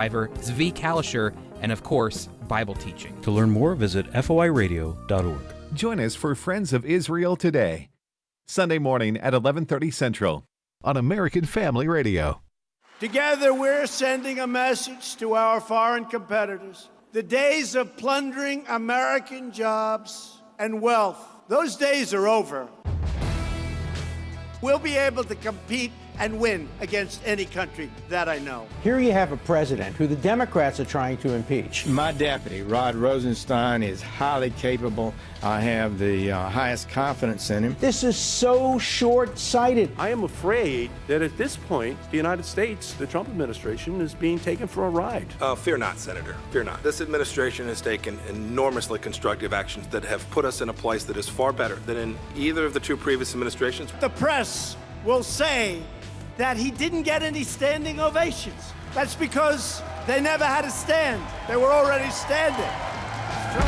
Ivor, Zvi Kalisher, and of course, Bible teaching. To learn more, visit foiradio.org. Join us for Friends of Israel Today, Sunday morning at 11:30 Central on American Family Radio. Together, we're sending a message to our foreign competitors. The days of plundering American jobs and wealth, those days are over. We'll be able to compete and win against any country that I know. Here you have a president who the Democrats are trying to impeach. My deputy, Rod Rosenstein, is highly capable. I have the highest confidence in him. This is so short-sighted. I am afraid that at this point, the United States, the Trump administration, is being taken for a ride. Fear not, Senator. Fear not. This administration has taken enormously constructive actions that have put us in a place that is far better than in either of the two previous administrations. The press will say that he didn't get any standing ovations. That's because they never had a stand. They were already standing. It's true.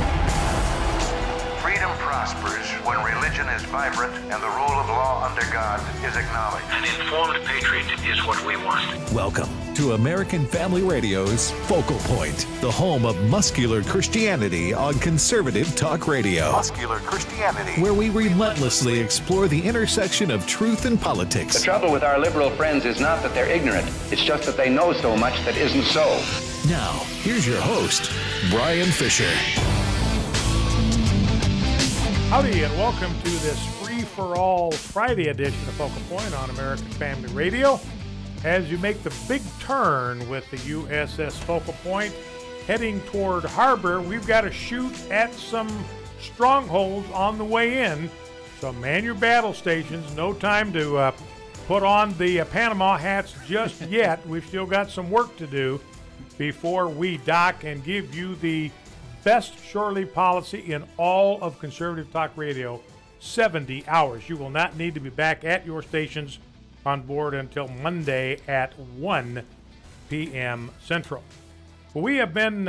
Freedom prospers when religion is vibrant and the rule of law under God is acknowledged. An informed patriot is what we want. Welcome to American Family Radio's Focal Point, the home of muscular Christianity on conservative talk radio. Muscular Christianity. Where we relentlessly explore the intersection of truth and politics. The trouble with our liberal friends is not that they're ignorant. It's just that they know so much that isn't so. Now, here's your host, Brian Fisher. Howdy, and welcome to this free-for-all Friday edition of Focal Point on American Family Radio. As you make the big turn with the USS Focal Point heading toward harbor, we've got to shoot at some strongholds on the way in. So man your battle stations. No time to put on the Panama hats just yet. We've still got some work to do before we dock and give you the best shore leave policy in all of conservative talk radio, 70 hours. You will not need to be back at your stations on board until Monday at 1 p.m. Central. Well, we have been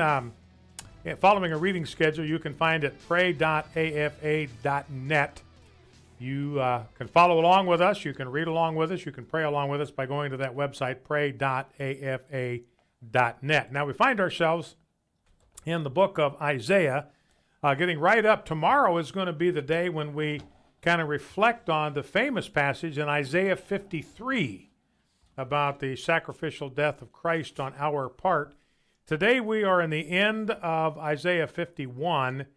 following a reading schedule you can find at pray.afa.net. You can follow along with us. You can read along with us. You can pray along with us by going to that website, pray.afa.net. Now, we find ourselves in the book of Isaiah, getting right up. Tomorrow is going to be the day when we kind of reflect on the famous passage in Isaiah 53 about the sacrificial death of Christ on our part. Today we are in the end of Isaiah 51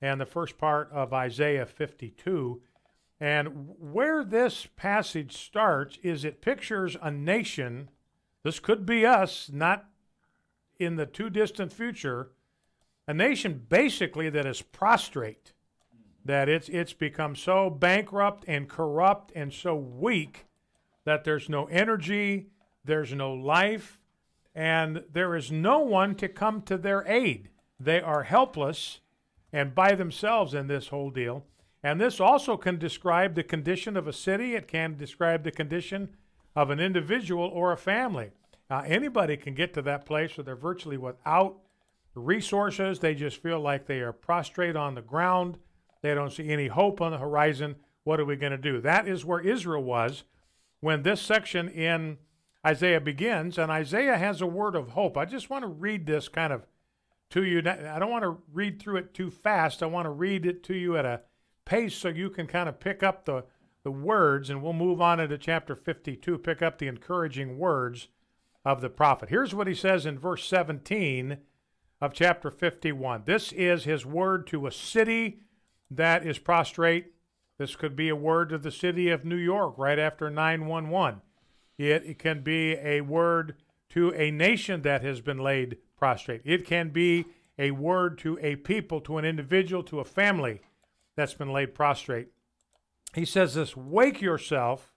and the first part of Isaiah 52. And where this passage starts is it pictures a nation, this could be us, not in the too distant future, a nation basically that is prostrate, that it's become so bankrupt and corrupt and so weak that there's no energy, there's no life, and there is no one to come to their aid. They are helpless and by themselves in this whole deal. And this also can describe the condition of a city. It can describe the condition of an individual or a family. Anybody can get to that place where they're virtually without resources. They just feel like they are prostrate on the ground. They don't see any hope on the horizon. What are we going to do? That is where Israel was when this section in Isaiah begins, and Isaiah has a word of hope. I just want to read this kind of to you. I don't want to read through it too fast. I want to read it to you at a pace so you can kind of pick up the words, and we'll move on into chapter 52, pick up the encouraging words of the prophet. Here's what he says in verse 17 of chapter 51. This is his word to a city that is prostrate. This could be a word to the city of New York right after 9/11. It can be a word to a nation that has been laid prostrate. It can be a word to a people, to an individual, to a family that's been laid prostrate. He says this, wake yourself,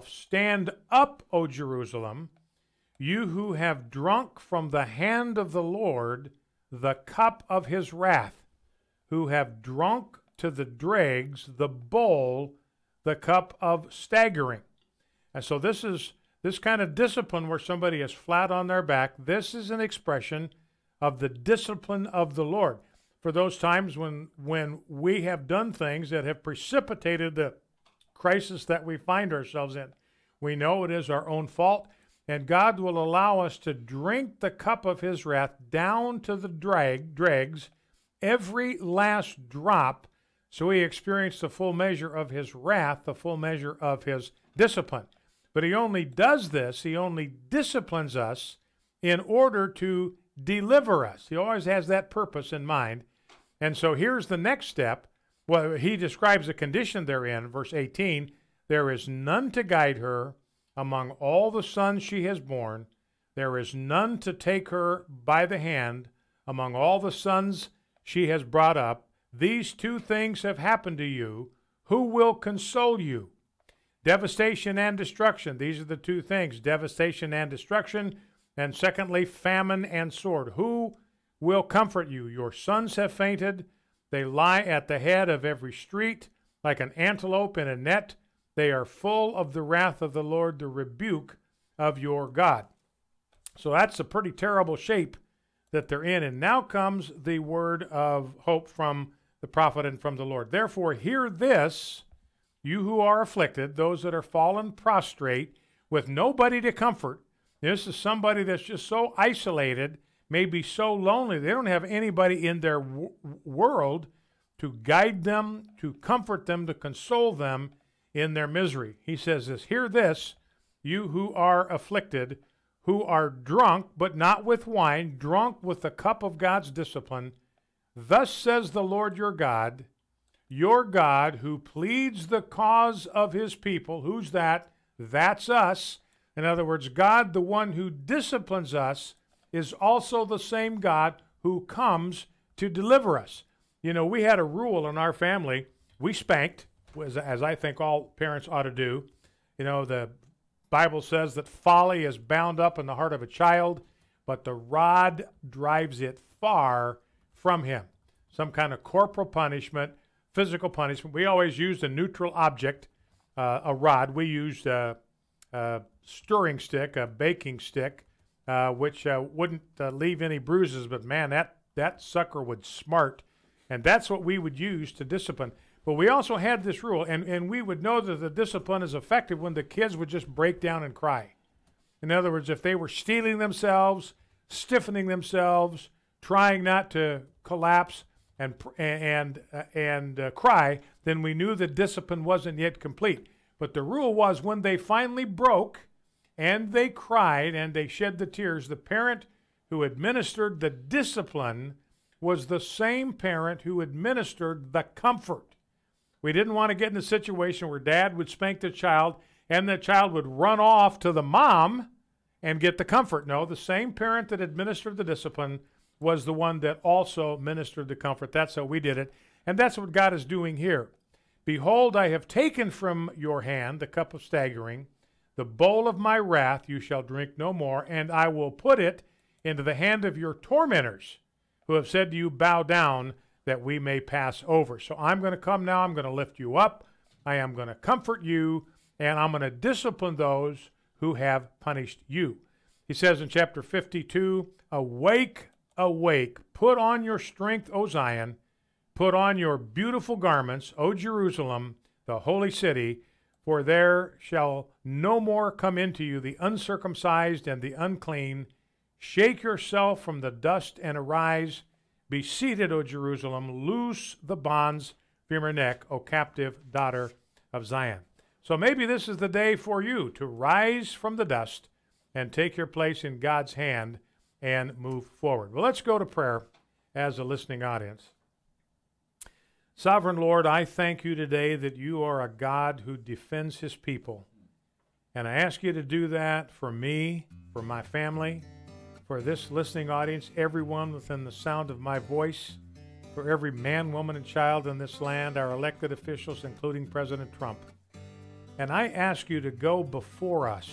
stand up, O Jerusalem, you who have drunk from the hand of the Lord the cup of his wrath, who have drunk to the dregs the bowl, the cup of staggering. And so this is this kind of discipline where somebody is flat on their back. This is an expression of the discipline of the Lord. For those times when we have done things that have precipitated the crisis that we find ourselves in, we know it is our own fault. and God will allow us to drink the cup of his wrath down to the dregs, every last drop, so we experience the full measure of his wrath, the full measure of his discipline. But he only does this, he only disciplines us in order to deliver us. He always has that purpose in mind. And so here's the next step. Well, he describes the condition they're in, verse 18. There is none to guide her among all the sons she has borne. There is none to take her by the hand among all the sons she has brought up. These two things have happened to you. Who will console you? Devastation and destruction. These are the two things, devastation and destruction. And secondly, famine and sword. Who will comfort you? Your sons have fainted. They lie at the head of every street like an antelope in a net. They are full of the wrath of the Lord, the rebuke of your God. So that's a pretty terrible shape that they're in. And now comes the word of hope from the prophet and from the Lord. Therefore, hear this, you who are afflicted, those that are fallen prostrate, with nobody to comfort. This is somebody that's just so isolated, maybe so lonely, they don't have anybody in their world to guide them, to comfort them, to console them in their misery. He says this, hear this, you who are afflicted, who are drunk, but not with wine, drunk with the cup of God's discipline. Thus says the Lord your God who pleads the cause of his people. Who's that? That's us. In other words, God, the one who disciplines us, is also the same God who comes to deliver us. You know, we had a rule in our family. We spanked, as I think all parents ought to do. You know, the Bible says that folly is bound up in the heart of a child, but the rod drives it far from him. Some kind of corporal punishment, physical punishment. We always used a neutral object, a rod. We used a stirring stick, a baking stick, which wouldn't leave any bruises, but man, that sucker would smart. And that's what we would use to discipline. But we also had this rule, and we would know that the discipline is effective when the kids would just break down and cry. In other words, if they were steeling themselves, stiffening themselves, trying not to collapse and cry, then we knew the discipline wasn't yet complete. But the rule was when they finally broke and they cried and they shed the tears, the parent who administered the discipline was the same parent who administered the comfort. We didn't want to get in a situation where dad would spank the child and the child would run off to the mom and get the comfort. No, the same parent that administered the discipline was the one that also ministered the comfort. That's how we did it. And that's what God is doing here. Behold, I have taken from your hand the cup of staggering, the bowl of my wrath you shall drink no more, and I will put it into the hand of your tormentors, who have said to you, bow down, that we may pass over. So I'm going to come now, I'm going to lift you up, I am going to comfort you, and I'm going to discipline those who have punished you. He says in chapter 52, awake, awake, put on your strength, O Zion, put on your beautiful garments, O Jerusalem, the holy city, for there shall no more come into you the uncircumcised and the unclean. Shake yourself from the dust and arise. Be seated, O Jerusalem. Loose the bonds from your neck, O captive daughter of Zion. So maybe this is the day for you to rise from the dust and take your place in God's hand and move forward. Well, let's go to prayer as a listening audience. Sovereign Lord, I thank you today that you are a God who defends his people. And I ask you to do that for me, for my family, for this listening audience, everyone within the sound of my voice, for every man, woman, and child in this land, our elected officials, including President Trump. And I ask you to go before us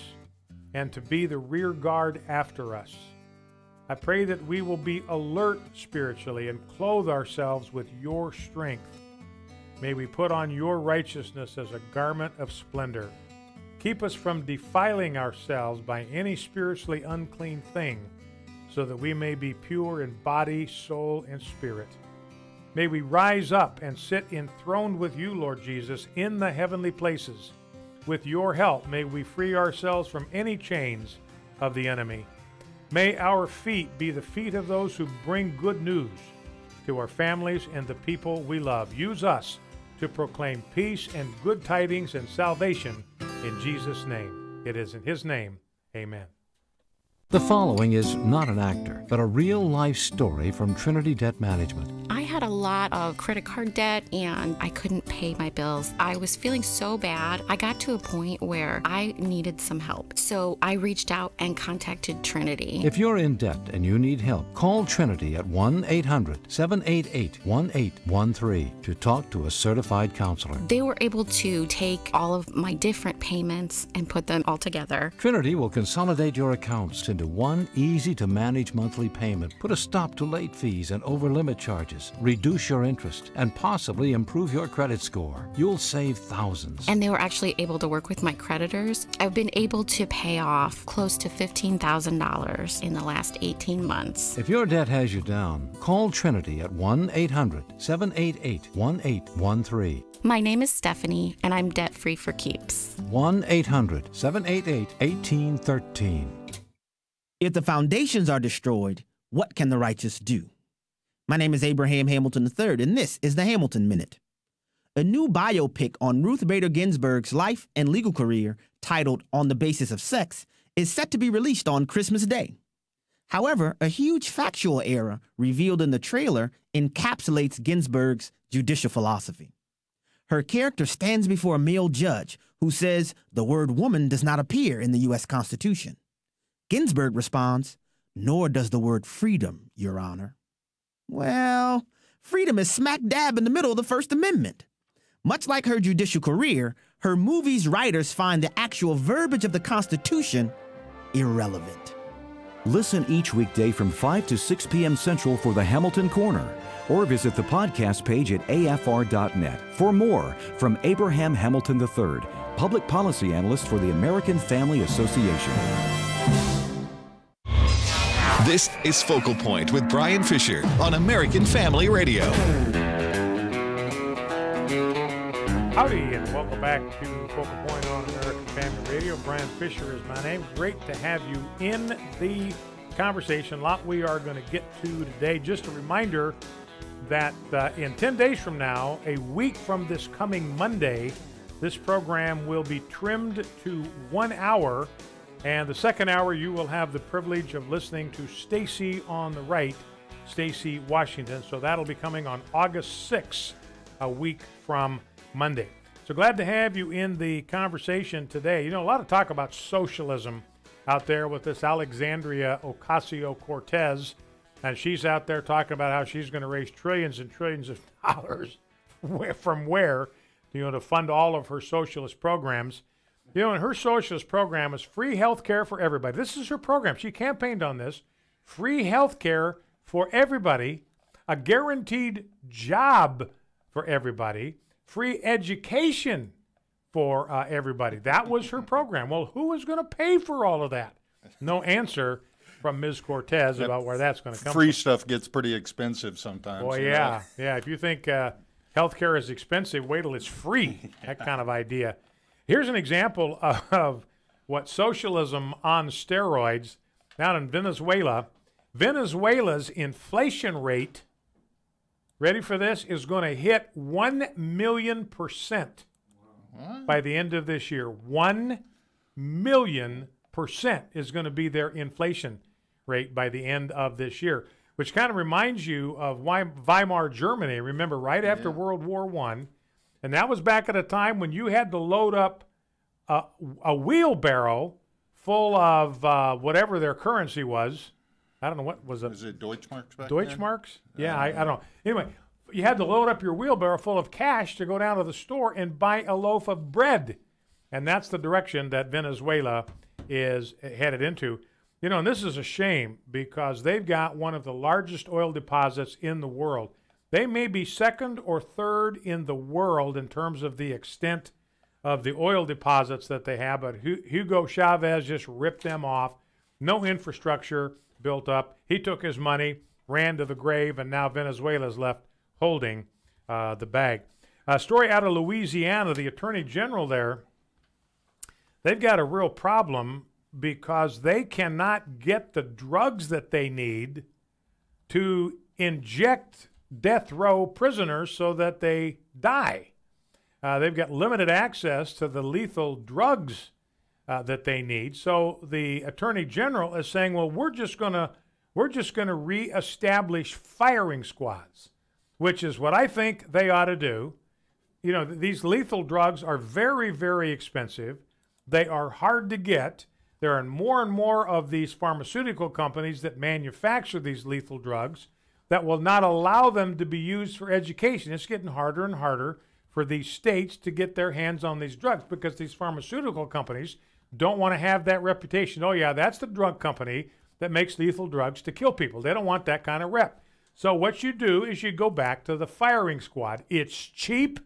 and to be the rear guard after us. I pray that we will be alert spiritually and clothe ourselves with your strength. May we put on your righteousness as a garment of splendor. Keep us from defiling ourselves by any spiritually unclean thing, so that we may be pure in body, soul, and spirit. May we rise up and sit enthroned with you, Lord Jesus, in the heavenly places. With your help, may we free ourselves from any chains of the enemy. May our feet be the feet of those who bring good news to our families and the people we love. Use us to proclaim peace and good tidings and salvation in Jesus' name. It is in his name. Amen. The following is not an actor, but a real-life story from Trinity Debt Management. I had a lot of credit card debt and I couldn't pay my bills. I was feeling so bad. I got to a point where I needed some help. So I reached out and contacted Trinity. If you're in debt and you need help, call Trinity at 1-800-788-1813 to talk to a certified counselor. They were able to take all of my different payments and put them all together. Trinity will consolidate your accounts into one easy-to-manage monthly payment, put a stop to late fees and over-limit charges, reduce your interest, and possibly improve your credit score. You'll save thousands. And they were actually able to work with my creditors. I've been able to pay off close to $15,000 in the last 18 months. If your debt has you down, call Trinity at 1-800-788-1813. My name is Stephanie, and I'm debt-free for keeps. 1-800-788-1813. If the foundations are destroyed, what can the righteous do? My name is Abraham Hamilton III, and this is the Hamilton Minute. A new biopic on Ruth Bader Ginsburg's life and legal career, titled On the Basis of Sex, is set to be released on Christmas Day. However, a huge factual error revealed in the trailer encapsulates Ginsburg's judicial philosophy. Her character stands before a male judge who says the word woman does not appear in the U.S. Constitution. Ginsburg responds, "Nor does the word freedom, Your Honor." Well, freedom is smack dab in the middle of the First Amendment. Much like her judicial career, her movie's writers find the actual verbiage of the Constitution irrelevant. Listen each weekday from 5 to 6 p.m. Central for the Hamilton Corner, or visit the podcast page at afr.net for more from Abraham Hamilton III, Public Policy Analyst for the American Family Association. This is Focal Point with Brian Fisher on American Family Radio. Howdy, and welcome back to Focal Point on American Family Radio. Brian Fisher is my name. Great to have you in the conversation. A lot we are going to get to today. Just a reminder that in 10 days from now, a week from this coming Monday, this program will be trimmed to 1 hour. And the second hour, you will have the privilege of listening to Stacy on the Right, Stacy Washington. So that'll be coming on August 6th, a week from Monday. So glad to have you in the conversation today. You know, a lot of talk about socialism out there with this Alexandria Ocasio-Cortez. And she's out there talking about how she's going to raise trillions and trillions of dollars from where, to fund all of her socialist programs. And her socialist program is free health care for everybody. This is her program. She campaigned on this. Free health care for everybody, a guaranteed job for everybody, free education for everybody. That was her program. Well, who is going to pay for all of that? No answer from Ms. Cortez about where that's going to come free from. Stuff gets pretty expensive sometimes. Well, yeah. If you think health care is expensive, wait till it's free. That kind of idea. Here's an example of what socialism on steroids down in Venezuela. Venezuela's inflation rate, ready for this, is going to hit 1,000,000% by the end of this year. 1,000,000% is going to be their inflation rate by the end of this year, which kind of reminds you of Weimar Germany. Remember, right after World War I, and that was back at a time when you had to load up a wheelbarrow full of whatever their currency was. I don't know, what was it? Is it Deutschmarks back Deutschmarks? Yeah, I don't know. Anyway, you had to load up your wheelbarrow full of cash to go down to the store and buy a loaf of bread. And that's the direction that Venezuela is headed into. And this is a shame because they've got one of the largest oil deposits in the world. They may be second or third in the world in terms of the extent of the oil deposits that they have, but Hugo Chavez just ripped them off. No infrastructure built up. He took his money, ran to the grave, and now Venezuela's left holding the bag. A story out of Louisiana, the Attorney General there, they've got a real problem because they cannot get the drugs that they need to inject death row prisoners so that they die. They've got limited access to the lethal drugs that they need. So the Attorney General is saying, well, we're just going to reestablish firing squads, which is what I think they ought to do. You know, these lethal drugs are very, very expensive. They are hard to get. There are more and more of these pharmaceutical companies that manufacture these lethal drugs that will not allow them to be used for education. It's getting harder and harder for these states to get their hands on these drugs because these pharmaceutical companies don't want to have that reputation. Oh, yeah, that's the drug company that makes lethal drugs to kill people. They don't want that kind of rep. So what you do is you go back to the firing squad. It's cheap.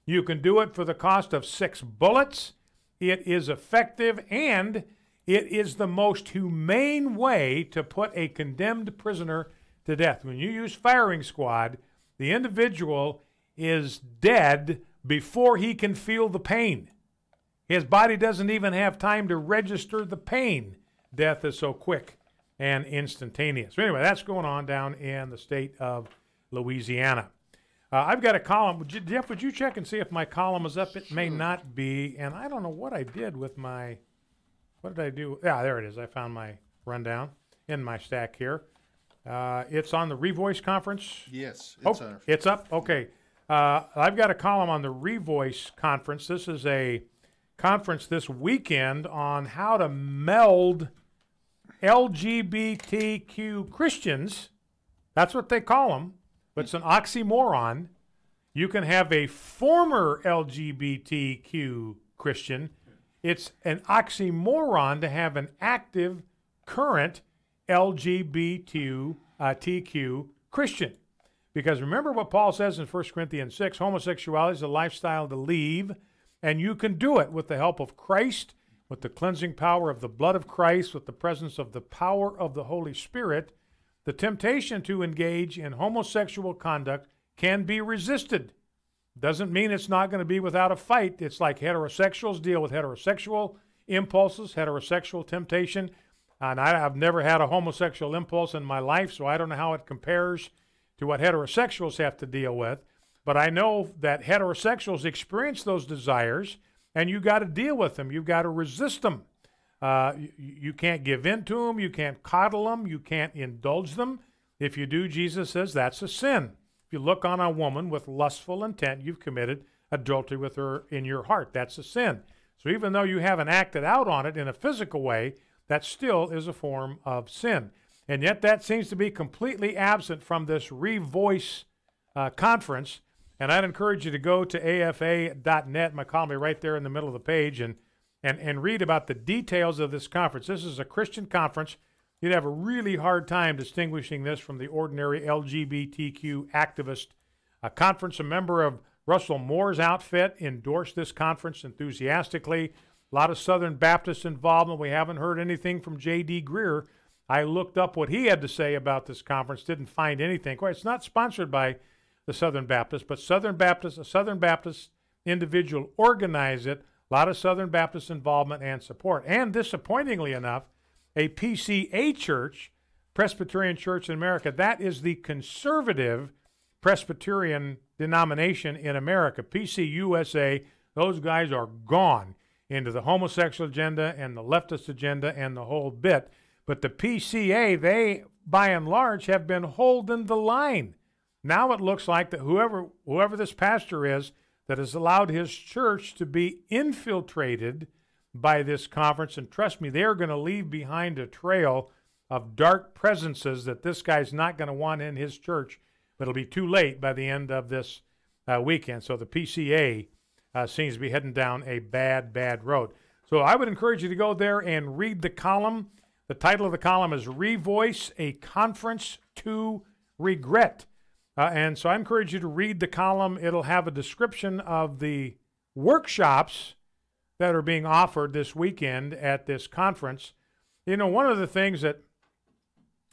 You can do it for the cost of 6 bullets. It is effective, and it is the most humane way to put a condemned prisoner to death. When you use firing squad, the individual is dead before he can feel the pain. His body doesn't even have time to register the pain. Death is so quick and instantaneous. So anyway, that's going on down in the state of Louisiana. I've got a column. Jeff, would you check and see if my column is up? It may not be, and I don't know what I did with my, what did I do? Yeah, there it is. I found my rundown in my stack here. It's on the Revoice conference. Yes, it's up. Okay. I've got a column on the Revoice conference. This is a conference this weekend on how to meld LGBTQ Christians. That's what they call them, but it's an oxymoron. You can have a former LGBTQ Christian. It's an oxymoron to have an active, current LGBTQ Christian. Because remember what Paul says in 1 Corinthians 6, homosexuality is a lifestyle to leave, and you can do it with the help of Christ, with the cleansing power of the blood of Christ, with the presence of the power of the Holy Spirit. The temptation to engage in homosexual conduct can be resisted. Doesn't mean it's not going to be without a fight. It's like heterosexuals deal with heterosexual impulses, heterosexual temptation. And I've never had a homosexual impulse in my life, so I don't know how it compares to what heterosexuals have to deal with. But I know that heterosexuals experience those desires, and you got to deal with them. You've got to resist them. You can't give in to them. You can't coddle them. You can't indulge them. If you do, Jesus says that's a sin. If you look on a woman with lustful intent, you've committed adultery with her in your heart. That's a sin. So even though you haven't acted out on it in a physical way, that still is a form of sin. And yet that seems to be completely absent from this Revoice conference. And I'd encourage you to go to afa.net, my column right there in the middle of the page, and read about the details of this conference. This is a Christian conference. You'd have a really hard time distinguishing this from the ordinary LGBTQ activist conference. A member of Russell Moore's outfit endorsed this conference enthusiastically. A lot of Southern Baptist involvement. We haven't heard anything from J.D. Greer. I looked up what he had to say about this conference, didn't find anything. Well, it's not sponsored by the Southern Baptist, but a Southern Baptist individual organized it. A lot of Southern Baptist involvement and support. And disappointingly enough, a PCA church, Presbyterian Church in America, that is the conservative Presbyterian denomination in America. PCUSA, those guys are gone into the homosexual agenda and the leftist agenda and the whole bit. But the PCA, they, by and large, have been holding the line. Now it looks like that whoever this pastor is that has allowed his church to be infiltrated by this conference, and trust me, they're going to leave behind a trail of dark presences that this guy's not going to want in his church, but it'll be too late by the end of this weekend. So the PCA seems to be heading down a bad road. So I would encourage you to go there and read the column. The title of the column is Revoice, a Conference to Regret. And so I encourage you to read the column. It'll have a description of the workshops that are being offered this weekend at this conference. You know, one of the things that,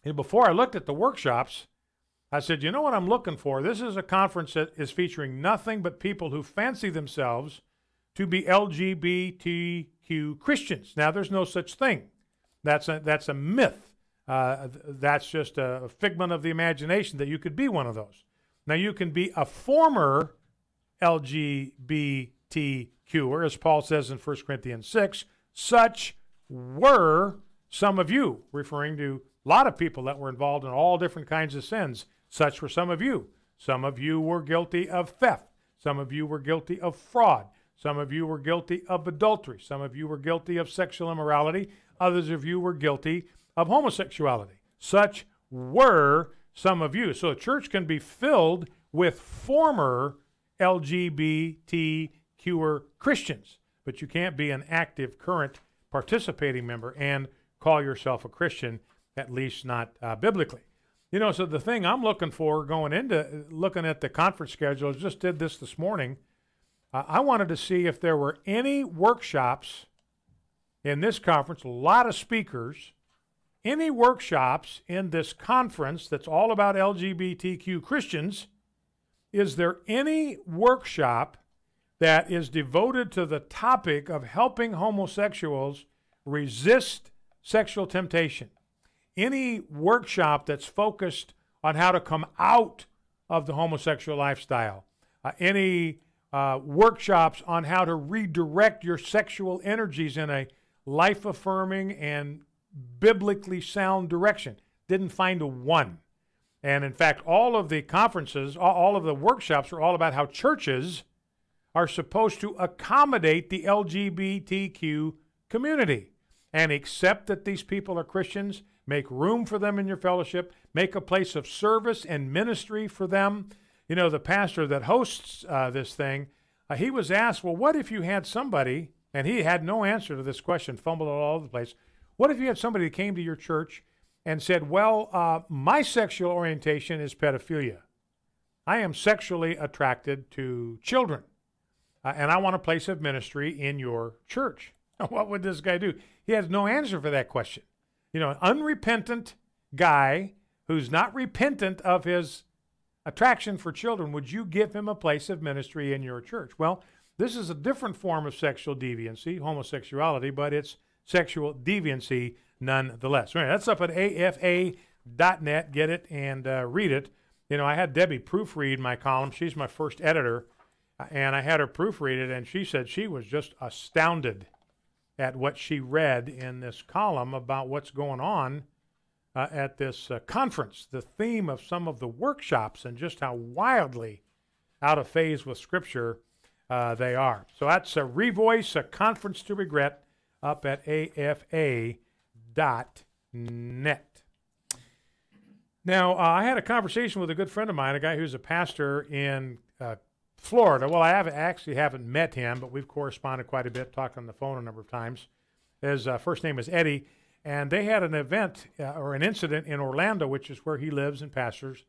before I looked at the workshops, I said, you know what I'm looking for? This is a conference that is featuring nothing but people who fancy themselves to be LGBTQ Christians. Now, there's no such thing. That's a myth. That's just a figment of the imagination that you could be one of those. Now, you can be a former LGBTQer, as Paul says in 1 Corinthians 6. Such were some of you, referring to a lot of people that were involved in all different kinds of sins. Such were some of you. Some of you were guilty of theft. Some of you were guilty of fraud. Some of you were guilty of adultery. Some of you were guilty of sexual immorality. Others of you were guilty of homosexuality. Such were some of you. So a church can be filled with former LGBTQer Christians, but you can't be an active, current, participating member and call yourself a Christian, at least not biblically. You know, so the thing I'm looking for going into looking at the conference schedule, just did this morning, I wanted to see if there were any workshops in this conference, a lot of speakers, any workshops in this conference that's all about LGBTQ Christians. Is there any workshop that is devoted to the topic of helping homosexuals resist sexual temptation? Any workshop that's focused on how to come out of the homosexual lifestyle? Any workshops on how to redirect your sexual energies in a life-affirming and biblically sound direction? Didn't find a one. And in fact, all of the conferences, all of the workshops are all about how churches are supposed to accommodate the LGBTQ community and accept that these people are Christians, make room for them in your fellowship, make a place of service and ministry for them. You know, the pastor that hosts this thing, he was asked, well, what if you had somebody, and he had no answer to this question, fumbled all over the place. What if you had somebody that came to your church and said, well, my sexual orientation is pedophilia. I am sexually attracted to children, and I want a place of ministry in your church. What would this guy do? He has no answer for that question. You know, an unrepentant guy who's not repentant of his attraction for children, would you give him a place of ministry in your church? Well, this is a different form of sexual deviancy, homosexuality, but it's sexual deviancy nonetheless. Right, that's up at afa.net. Get it and read it. You know, I had Debbie proofread my column. She's my first editor, and I had her proofread it, and she said she was just astounded at what she read in this column about what's going on at this conference, the theme of some of the workshops, and just how wildly out of phase with Scripture they are. So that's a Revoice, a conference to regret, up at afa.net. Now, I had a conversation with a good friend of mine, a guy who's a pastor in Florida. Well, I haven't met him, but we've corresponded quite a bit, talked on the phone a number of times. His first name is Eddie, and they had an event or an incident in Orlando, which is where he lives and pastors.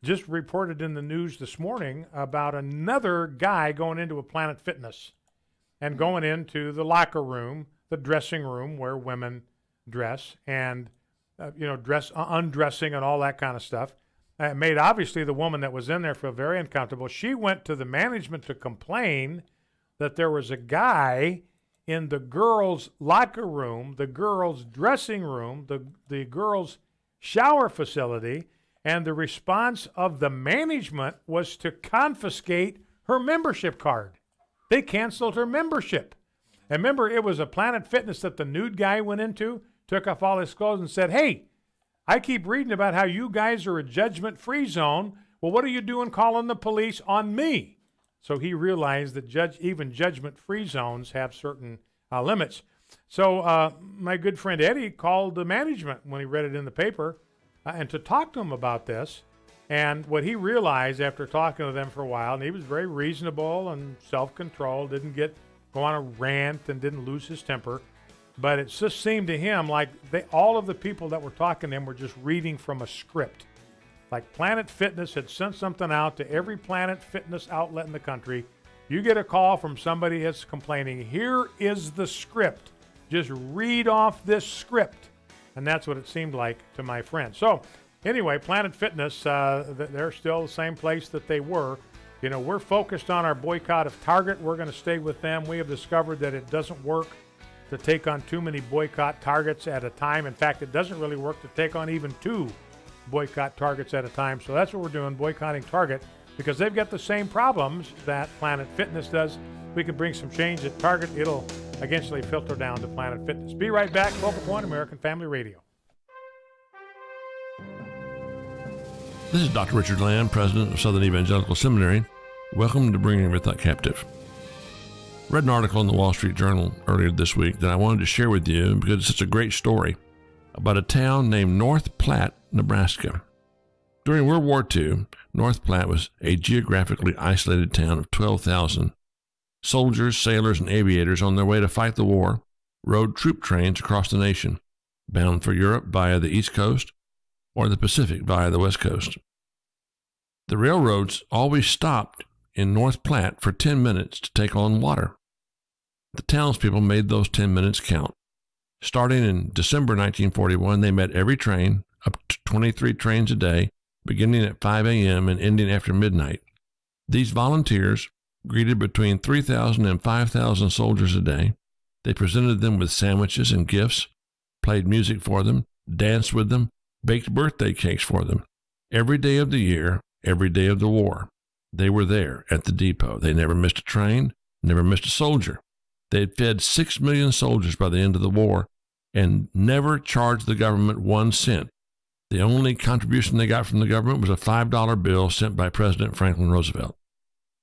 Just reported in the news this morning about another guy going into a Planet Fitness and going into the locker room, the dressing room where women dress, and undressing and all that kind of stuff. It made obviously the woman that was in there feel very uncomfortable. She went to the management to complain that there was a guy in the girls' locker room, the girls' dressing room, the girls' shower facility, and the response of the management was to confiscate her membership card. They canceled her membership. And remember, it was a Planet Fitness that the nude guy went into, took off all his clothes and said, hey, I keep reading about how you guys are a judgment-free zone. Well, what are you doing calling the police on me? So he realized that even judgment-free zones have certain limits. So my good friend Eddie called the management when he read it in the paper and to talk to him about this. And what he realized after talking to them for a while, and he was very reasonable and self-controlled, didn't go on a rant and didn't lose his temper. But it just seemed to him like all of the people that were talking to him were just reading from a script. Like Planet Fitness had sent something out to every Planet Fitness outlet in the country. You get a call from somebody that's complaining, here is the script. Just read off this script. And that's what it seemed like to my friend. So anyway, Planet Fitness, they're still the same place that they were. You know, we're focused on our boycott of Target. We're going to stay with them. We have discovered that it doesn't work to take on too many boycott targets at a time. In fact, it doesn't really work to take on even 2 boycott targets at a time. So that's what we're doing, boycotting Target, because they've got the same problems that Planet Fitness does. We can bring some change at Target. It'll eventually filter down to Planet Fitness. Be right back. Focal Point, American Family Radio. This is Dr. Richard Land, president of Southern Evangelical Seminary. Welcome to Bringing Every Thought Captive. Read an article in the Wall Street Journal earlier this week that I wanted to share with you because it's such a great story about a town named North Platte, Nebraska. During World War II, North Platte was a geographically isolated town of 12,000. Soldiers, sailors, and aviators on their way to fight the war rode troop trains across the nation, bound for Europe via the East Coast or the Pacific via the West Coast. The railroads always stopped in North Platte for 10 minutes to take on water. The townspeople made those 10 minutes count. Starting in December 1941, they met every train, up to 23 trains a day, beginning at 5 a.m. and ending after midnight. These volunteers greeted between 3,000 and 5,000 soldiers a day. They presented them with sandwiches and gifts, played music for them, danced with them, baked birthday cakes for them. Every day of the year, every day of the war, they were there at the depot. They never missed a train, never missed a soldier. They had fed 6 million soldiers by the end of the war and never charged the government 1 cent. The only contribution they got from the government was a $5 bill sent by President Franklin Roosevelt.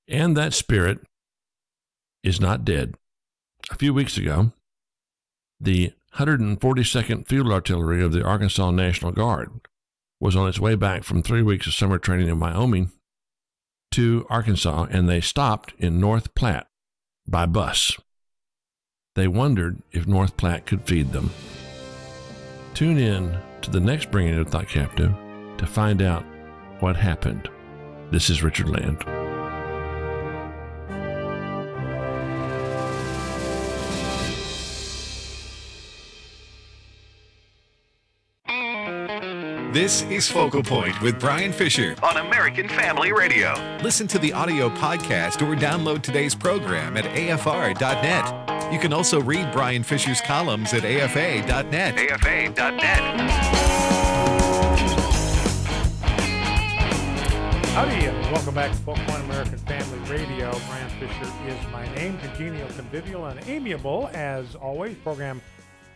And that spirit is not dead. A few weeks ago, the 142nd Field Artillery of the Arkansas National Guard was on its way back from 3 weeks of summer training in Wyoming to Arkansas, and they stopped in North Platte by bus. They wondered if North Platte could feed them. Tune in to the next Bringing Every Thought Captive to find out what happened. This is Richard Land. This is Focal Point with Brian Fisher on American Family Radio. Listen to the audio podcast or download today's program at afr.net. You can also read Brian Fisher's columns at afa.net. afa.net. Howdy, and welcome back to Focal Point, American Family Radio. Brian Fisher is my name. Congenial, convivial, and amiable as always. Program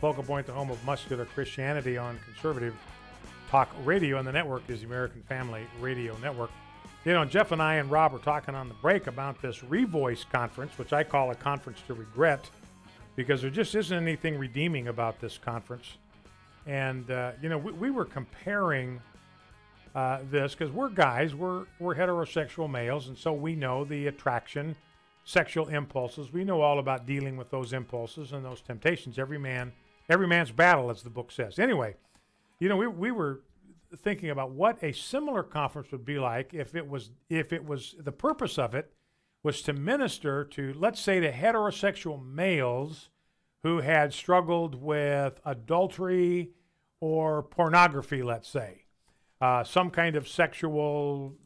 Focal Point, the home of muscular Christianity on conservative talk radio, and the network is the American Family Radio Network. You know, Jeff and I and Rob were talking on the break about this Revoice conference, which I call a conference to regret, because there just isn't anything redeeming about this conference. And, you know, we were comparing this because we're guys, we're heterosexual males, and so we know the attraction, sexual impulses. We know all about dealing with those impulses and those temptations. Every man's battle, as the book says. Anyway, you know, we were thinking about what a similar conference would be like if it was the purpose of it was to minister to, let's say, to heterosexual males who had struggled with adultery or pornography, let's say, some kind of sexual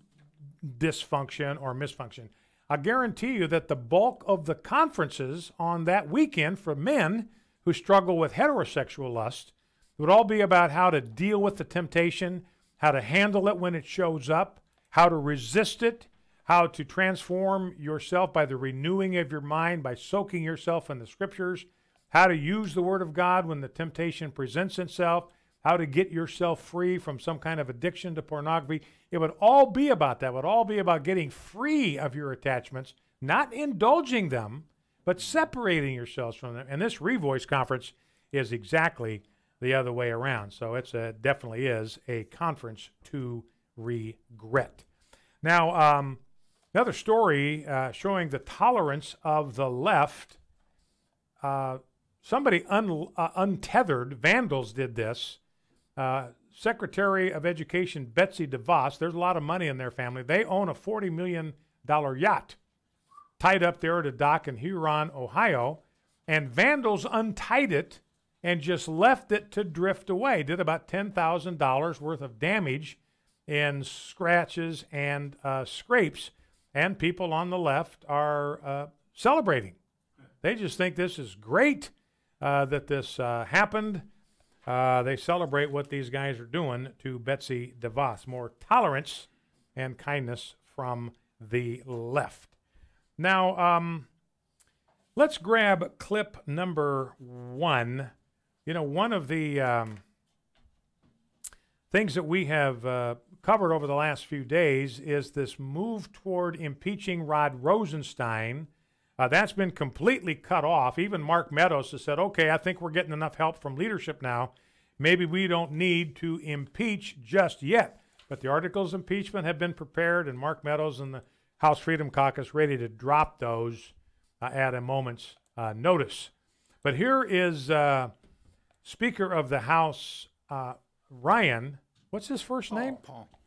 dysfunction or misfunction. I guarantee you that the bulk of the conferences on that weekend for men who struggle with heterosexual lust would all be about how to deal with the temptation, how to handle it when it shows up, how to resist it, how to transform yourself by the renewing of your mind, by soaking yourself in the scriptures, how to use the word of God when the temptation presents itself, how to get yourself free from some kind of addiction to pornography. It would all be about that. It would all be about getting free of your attachments, not indulging them, but separating yourselves from them. And this Revoice conference is exactly the other way around. So it's definitely is a conference to regret. Now, another story showing the tolerance of the left. Somebody untethered, vandals did this. Secretary of Education Betsy DeVos, there's a lot of money in their family. They own a $40 million yacht tied up there at a dock in Huron, Ohio, and vandals untied it and just left it to drift away. Did about $10,000 worth of damage in scratches and scrapes, and people on the left are celebrating. They just think this is great. that this happened. They celebrate what these guys are doing to Betsy DeVos. More tolerance and kindness from the left. Now, let's grab clip number 1. You know, one of the things that we have covered over the last few days is this move toward impeaching Rod Rosenstein. That's been completely cut off. Even Mark Meadows has said, okay, I think we're getting enough help from leadership now. Maybe we don't need to impeach just yet. But the articles of impeachment have been prepared, and Mark Meadows and the House Freedom Caucus ready to drop those at a moment's notice. But here is Speaker of the House, Ryan. What's his first name?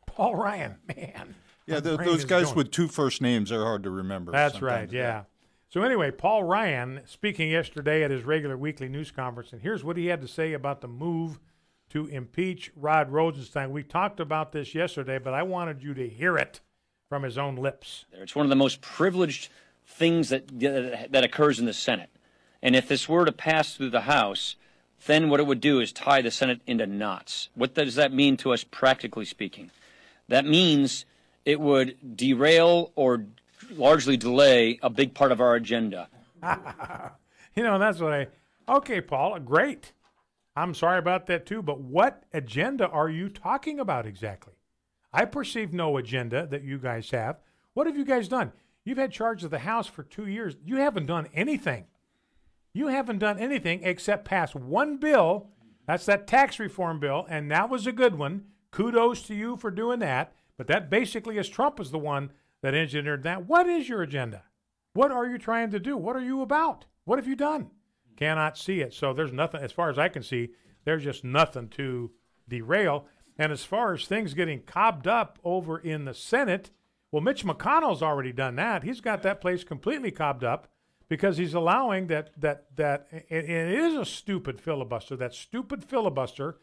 Paul Ryan. Man. Yeah, those guys with 2 first names are hard to remember. That's right, yeah. So anyway, Paul Ryan speaking yesterday at his regular weekly news conference, and here's what he had to say about the move to impeach Rod Rosenstein. We talked about this yesterday, but I wanted you to hear it from his own lips. It's one of the most privileged things that occurs in the Senate. And if this were to pass through the House, then what it would do is tie the Senate into knots. What does that mean to us practically speaking? That means it would derail or largely delay a big part of our agenda. You know, that's what okay, Paul, great. I'm sorry about that too, but what agenda are you talking about exactly? I perceive no agenda that you guys have. What have you guys done? You've had charge of the House for 2 years. You haven't done anything. You haven't done anything except pass one bill. That's that tax reform bill, and that was a good one. Kudos to you for doing that. But that basically is Trump is the one that engineered that. What is your agenda? What are you trying to do? What are you about? What have you done? Cannot see it. So there's nothing, as far as I can see, there's just nothing to derail. And as far as things getting cobbed up over in the Senate, well, Mitch McConnell's already done that. He's got that place completely cobbed up because he's allowing that it is a stupid filibuster, that stupid filibuster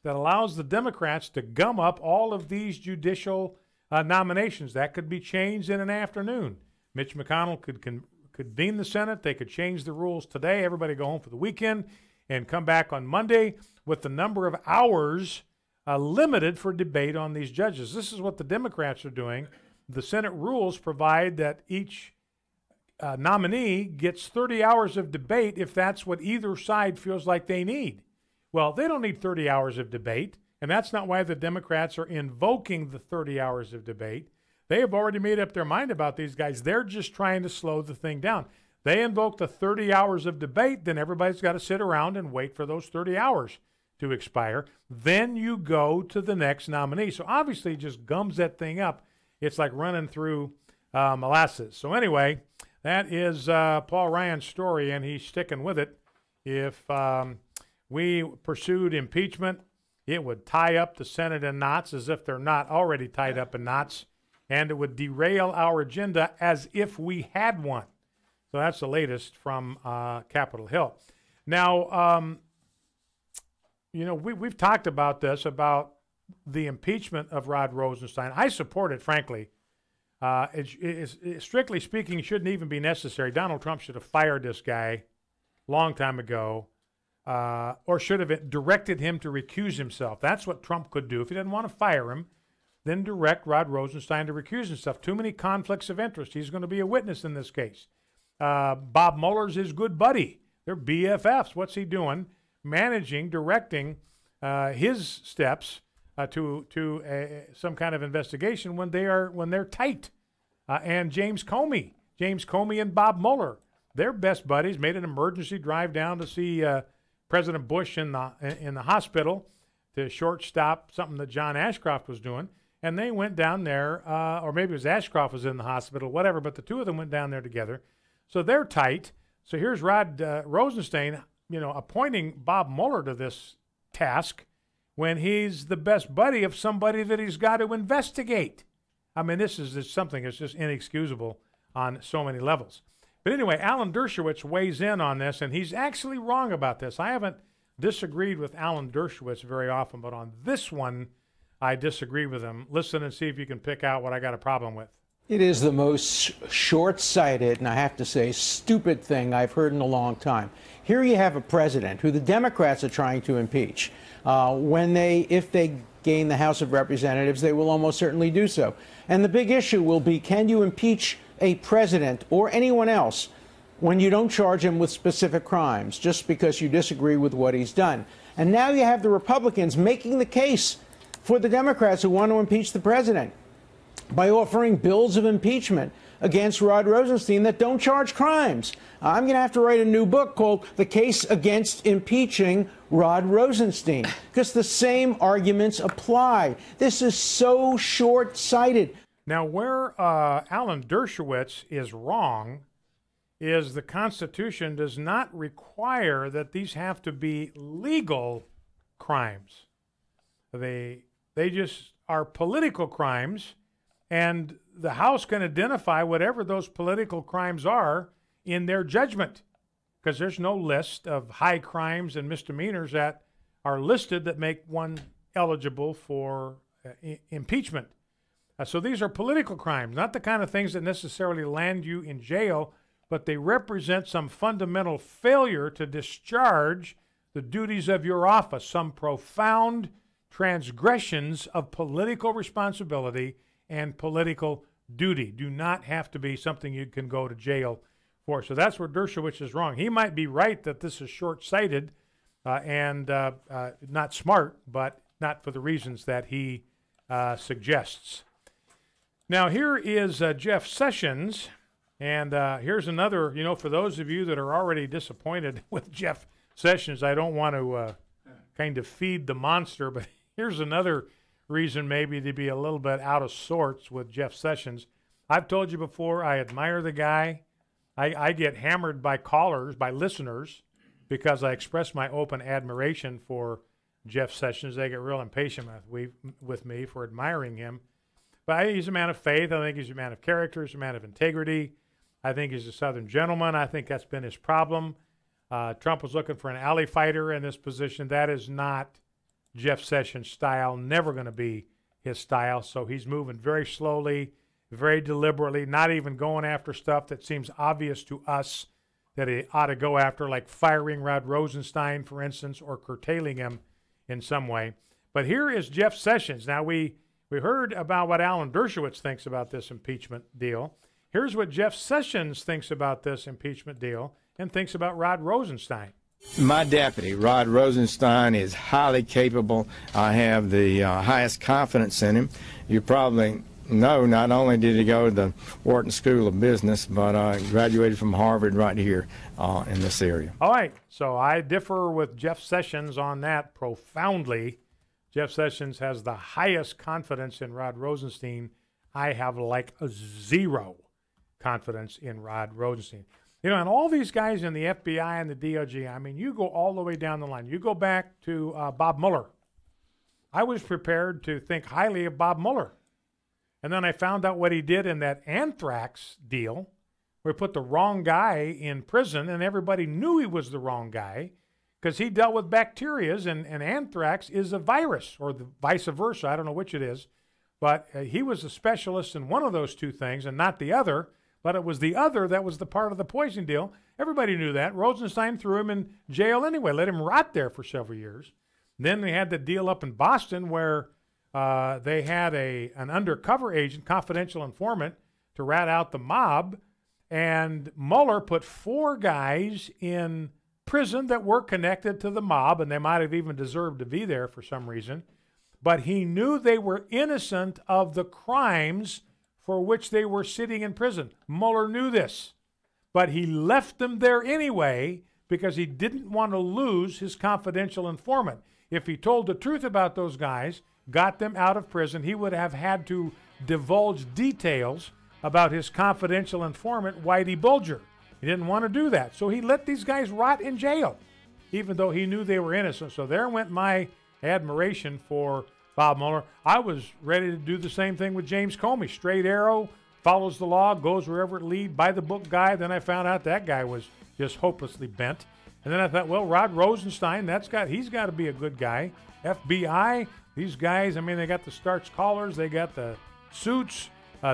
that allows the Democrats to gum up all of these judicial nominations. That could be changed in an afternoon. Mitch McConnell could convene the Senate. They could change the rules today. Everybody go home for the weekend and come back on Monday with the number of hours limited for debate on these judges. This is what the Democrats are doing. The Senate rules provide that each nominee gets 30 hours of debate if that's what either side feels like they need. Well, they don't need 30 hours of debate, and that's not why the Democrats are invoking the 30 hours of debate. They have already made up their mind about these guys. They're just trying to slow the thing down. They invoke the 30 hours of debate, then everybody's got to sit around and wait for those 30 hours to expire. Then you go to the next nominee. So obviously it just gums that thing up. It's like running through molasses. So anyway, that is Paul Ryan's story, and he's sticking with it. If we pursued impeachment, it would tie up the Senate in knots as if they're not already tied up in knots, and it would derail our agenda as if we had one. So that's the latest from Capitol Hill. Now, you know, we've talked about this, about the impeachment of Rod Rosenstein. I support it, frankly. Strictly speaking, it shouldn't even be necessary. Donald Trump should have fired this guy a long time ago, or should have directed him to recuse himself. That's what Trump could do. If he didn't want to fire him, then direct Rod Rosenstein to recuse himself. Too many conflicts of interest. He's going to be a witness in this case. Bob Mueller's his good buddy. They're BFFs. What's he doing? Managing, directing his steps to some kind of investigation when they're tight. And James Comey and Bob Mueller, they're best buddies. Made an emergency drive down to see President Bush in the hospital to shortstop something that John Ashcroft was doing. And they went down there, or maybe it was Ashcroft was in the hospital, whatever. But the two of them went down there together, so they're tight. So here's Rod Rosenstein, you know, appointing Bob Mueller to this task when he's the best buddy of somebody that he's got to investigate. I mean, this is something that's just inexcusable on so many levels. But anyway, Alan Dershowitz weighs in on this, and he's actually wrong about this. I haven't disagreed with Alan Dershowitz very often, but on this one, I disagree with him. Listen and see if you can pick out what I got a problem with. It is the most short-sighted, and I have to say stupid thing I've heard in a long time. Here you have a president who the Democrats are trying to impeach. If they gain the House of Representatives, they will almost certainly do so. And the big issue will be, can you impeach a president or anyone else when you don't charge him with specific crimes just because you disagree with what he's done? And now you have the Republicans making the case for the Democrats who want to impeach the president by offering bills of impeachment against Rod Rosenstein that don't charge crimes. I'm going to have to write a new book called The Case Against Impeaching Rod Rosenstein, because the same arguments apply. This is so short-sighted. Now, where Alan Dershowitz is wrong is the Constitution does not require that these have to be legal crimes. They just are political crimes, and the House can identify whatever those political crimes are in their judgment, because there's no list of high crimes and misdemeanors that are listed that make one eligible for impeachment. So these are political crimes, not the kind of things that necessarily land you in jail, but they represent some fundamental failure to discharge the duties of your office, some profound transgressions of political responsibility and political duty. Do not have to be something you can go to jail for. So that's where Dershowitz is wrong. He might be right that this is short-sighted and not smart, but not for the reasons that he suggests. Now, here is Jeff Sessions, and here's another, for those of you that are already disappointed with Jeff Sessions, I don't want to kind of feed the monster, but here's another reason maybe to be a little bit out of sorts with Jeff Sessions. I've told you before, I admire the guy. I get hammered by callers, by listeners, because I express my open admiration for Jeff Sessions. They get real impatient with me for admiring him. But he's a man of faith. I think he's a man of character. He's a man of integrity. I think he's a Southern gentleman. I think that's been his problem. Trump was looking for an alley fighter in this position. That is not Jeff Sessions' style, never going to be his style. So he's moving very slowly, very deliberately, not even going after stuff that seems obvious to us that he ought to go after, like firing Rod Rosenstein, for instance, or curtailing him in some way. But here is Jeff Sessions. Now, we heard about what Alan Dershowitz thinks about this impeachment deal. Here's what Jeff Sessions thinks about this impeachment deal and thinks about Rod Rosenstein. My deputy, Rod Rosenstein, is highly capable. I have the highest confidence in him. You probably know not only did he go to the Wharton School of Business, but graduated from Harvard right here in this area. All right, so I differ with Jeff Sessions on that profoundly. Jeff Sessions has the highest confidence in Rod Rosenstein. I have like a zero confidence in Rod Rosenstein. And all these guys in the FBI and the DOJ, I mean, you go all the way down the line. You go back to Bob Mueller. I was prepared to think highly of Bob Mueller. And then I found out what he did in that anthrax deal, where he put the wrong guy in prison, and everybody knew he was the wrong guy because he dealt with bacterias, and anthrax is a virus, or the vice versa. I don't know which it is. But he was a specialist in one of those two things and not the other. But it was the other that was the part of the poison deal. Everybody knew that. Rosenstein threw him in jail anyway, let him rot there for several years. Then they had the deal up in Boston where they had an undercover agent, confidential informant, to rat out the mob. And Mueller put 4 guys in prison that were connected to the mob, and they might have even deserved to be there for some reason. But he knew they were innocent of the crimes for which they were sitting in prison. Mueller knew this, but he left them there anyway because he didn't want to lose his confidential informant. If he told the truth about those guys, got them out of prison, he would have had to divulge details about his confidential informant, Whitey Bulger. He didn't want to do that, so he let these guys rot in jail, even though he knew they were innocent. So there went my admiration for Bob Mueller. I was ready to do the same thing with James Comey. Straight arrow, follows the law, goes wherever it leads, by the book guy. Then I found out that guy was just hopelessly bent. And then I thought, well, Rod Rosenstein, he's got to be a good guy. FBI, these guys, I mean, they got the starch collars, they got the suits,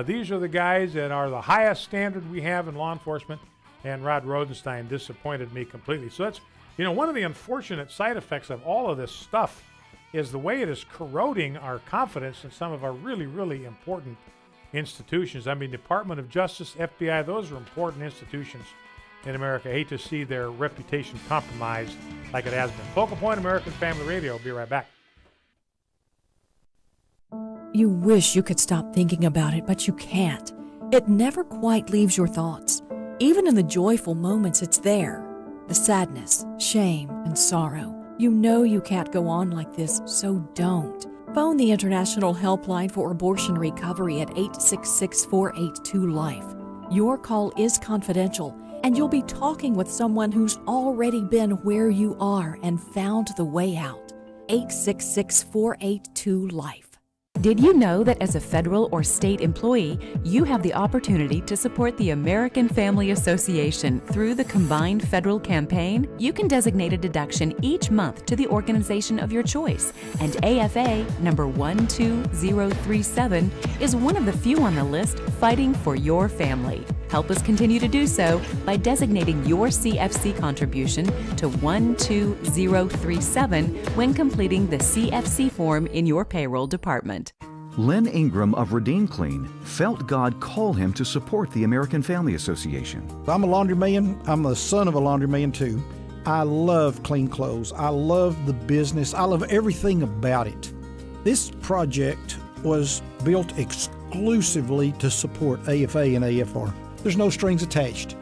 These are the guys that are the highest standard we have in law enforcement, and Rod Rosenstein disappointed me completely. So that's, one of the unfortunate side effects of all of this stuff is the way it is corroding our confidence in some of our really, really important institutions. I mean, Department of Justice, FBI, those are important institutions in America. I hate to see their reputation compromised like it has been. Focal Point American Family Radio. I'll be right back. You wish you could stop thinking about it, but you can't. It never quite leaves your thoughts. Even in the joyful moments, it's there. The sadness, shame, and sorrow. You know you can't go on like this, so don't. Phone the International Helpline for Abortion Recovery at 866-482-LIFE. Your call is confidential, and you'll be talking with someone who's already been where you are and found the way out. 866-482-LIFE. Did you know that as a federal or state employee, you have the opportunity to support the American Family Association through the combined federal campaign? You can designate a deduction each month to the organization of your choice, and AFA number 12037 is one of the few on the list fighting for your family. Help us continue to do so by designating your CFC contribution to 12037 when completing the CFC form in your payroll department. Len Ingram of Redeem Clean felt God call him to support the American Family Association. I'm a laundryman. I'm the son of a laundryman too. I love clean clothes. I love the business. I love everything about it. This project was built exclusively to support AFA and AFR. There's no strings attached.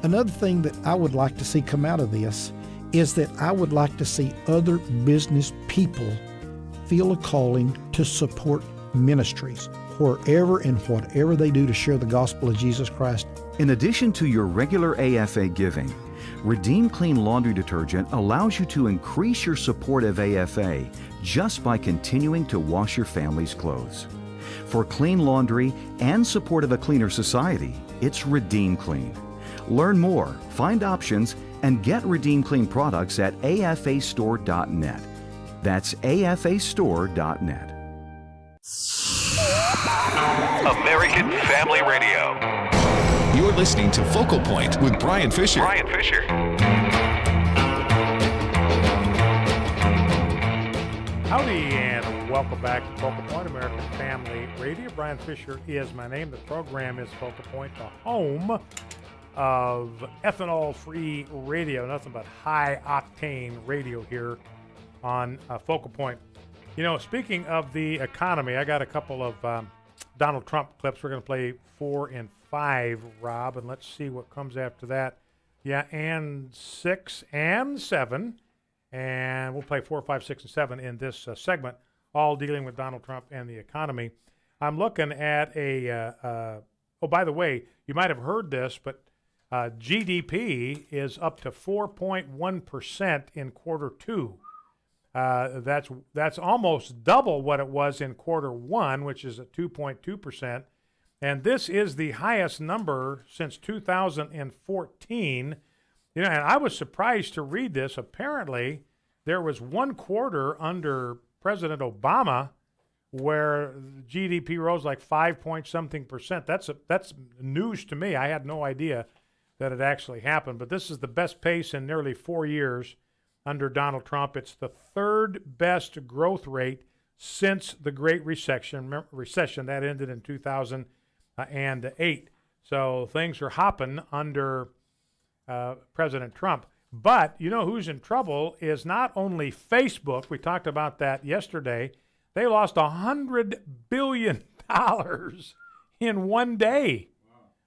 Another thing that I would like to see come out of this is that I would like to see other business people feel a calling to support ministries wherever and whatever they do to share the gospel of Jesus Christ. In addition to your regular AFA giving, Redeem Clean Laundry Detergent allows you to increase your support of AFA just by continuing to wash your family's clothes. For clean laundry and support of a cleaner society, it's Redeem Clean. Learn more, find options, and get Redeem Clean products at afastore.net. That's afastore.net. American Family Radio. You're listening to Focal Point with Brian Fisher. Howdy, and welcome back to Focal Point, American Family Radio. Brian Fisher is my name. The program is Focal Point, the home of ethanol-free radio. Nothing but high-octane radio here on Focal Point. Speaking of the economy, I got a couple of Donald Trump clips. We're going to play 4 and 5, Rob, and let's see what comes after that. Yeah, and 6 and 7. And we'll play 4, 5, 6, and 7 in this segment, all dealing with Donald Trump and the economy. I'm looking at oh, by the way, you might have heard this, but GDP is up to 4.1% in quarter 2. That's almost double what it was in quarter 1, which is at 2.2%. And this is the highest number since 2014. And I was surprised to read this. Apparently, there was one quarter under President Obama where GDP rose like 5-point-something%. That's news to me. I had no idea that it actually happened. But this is the best pace in nearly 4 years under Donald Trump. It's the third best growth rate since the Great Recession. That ended in 2008. So things are hopping under President Trump. But you know who's in trouble is not only Facebook. We talked about that yesterday. They lost $100 billion in one day.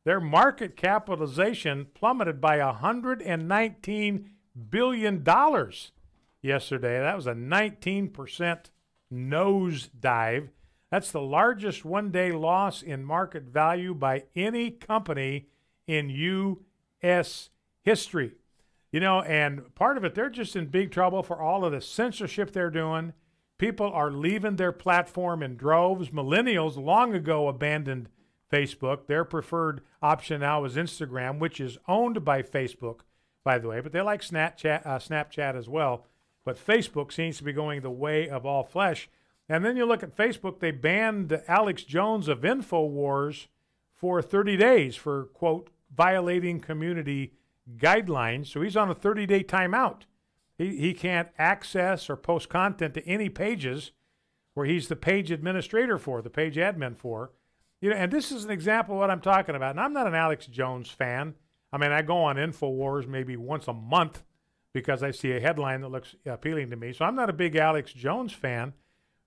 Their market capitalization plummeted by $119 billion yesterday. That was a 19% nosedive. That's the largest one-day loss in market value by any company in U.S. history. And part of it, they're just in big trouble for all of the censorship they're doing. People are leaving their platform in droves. Millennials long ago abandoned Facebook. Their preferred option now is Instagram, which is owned by Facebook, by the way. But they like Snapchat as well. But Facebook seems to be going the way of all flesh. And then you look at Facebook, they banned Alex Jones of InfoWars for 30 days for, quote, violating community guidelines. So he's on a 30-day timeout. He can't access or post content to any pages where he's the page administrator for, the page admin for. You know, and this is an example of what I'm talking about. And I'm not an Alex Jones fan. I mean, I go on InfoWars maybe once a month because I see a headline that looks appealing to me. So I'm not a big Alex Jones fan,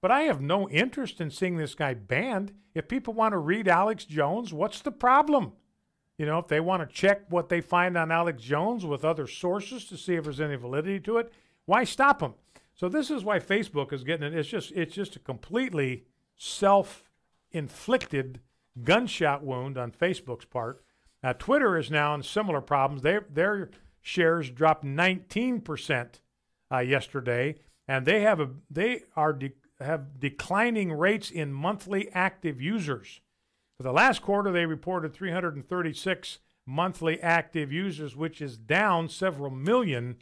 but I have no interest in seeing this guy banned. If people want to read Alex Jones, what's the problem? You know, if they want to check what they find on Alex Jones with other sources to see if there's any validity to it, why stop them? So this is why Facebook is getting it. It's just a completely self-inflicted gunshot wound on Facebook's part. Twitter is now in similar problems. Their shares dropped 19% yesterday, and they have declining rates in monthly active users. For the last quarter, they reported 336 monthly active users, which is down several million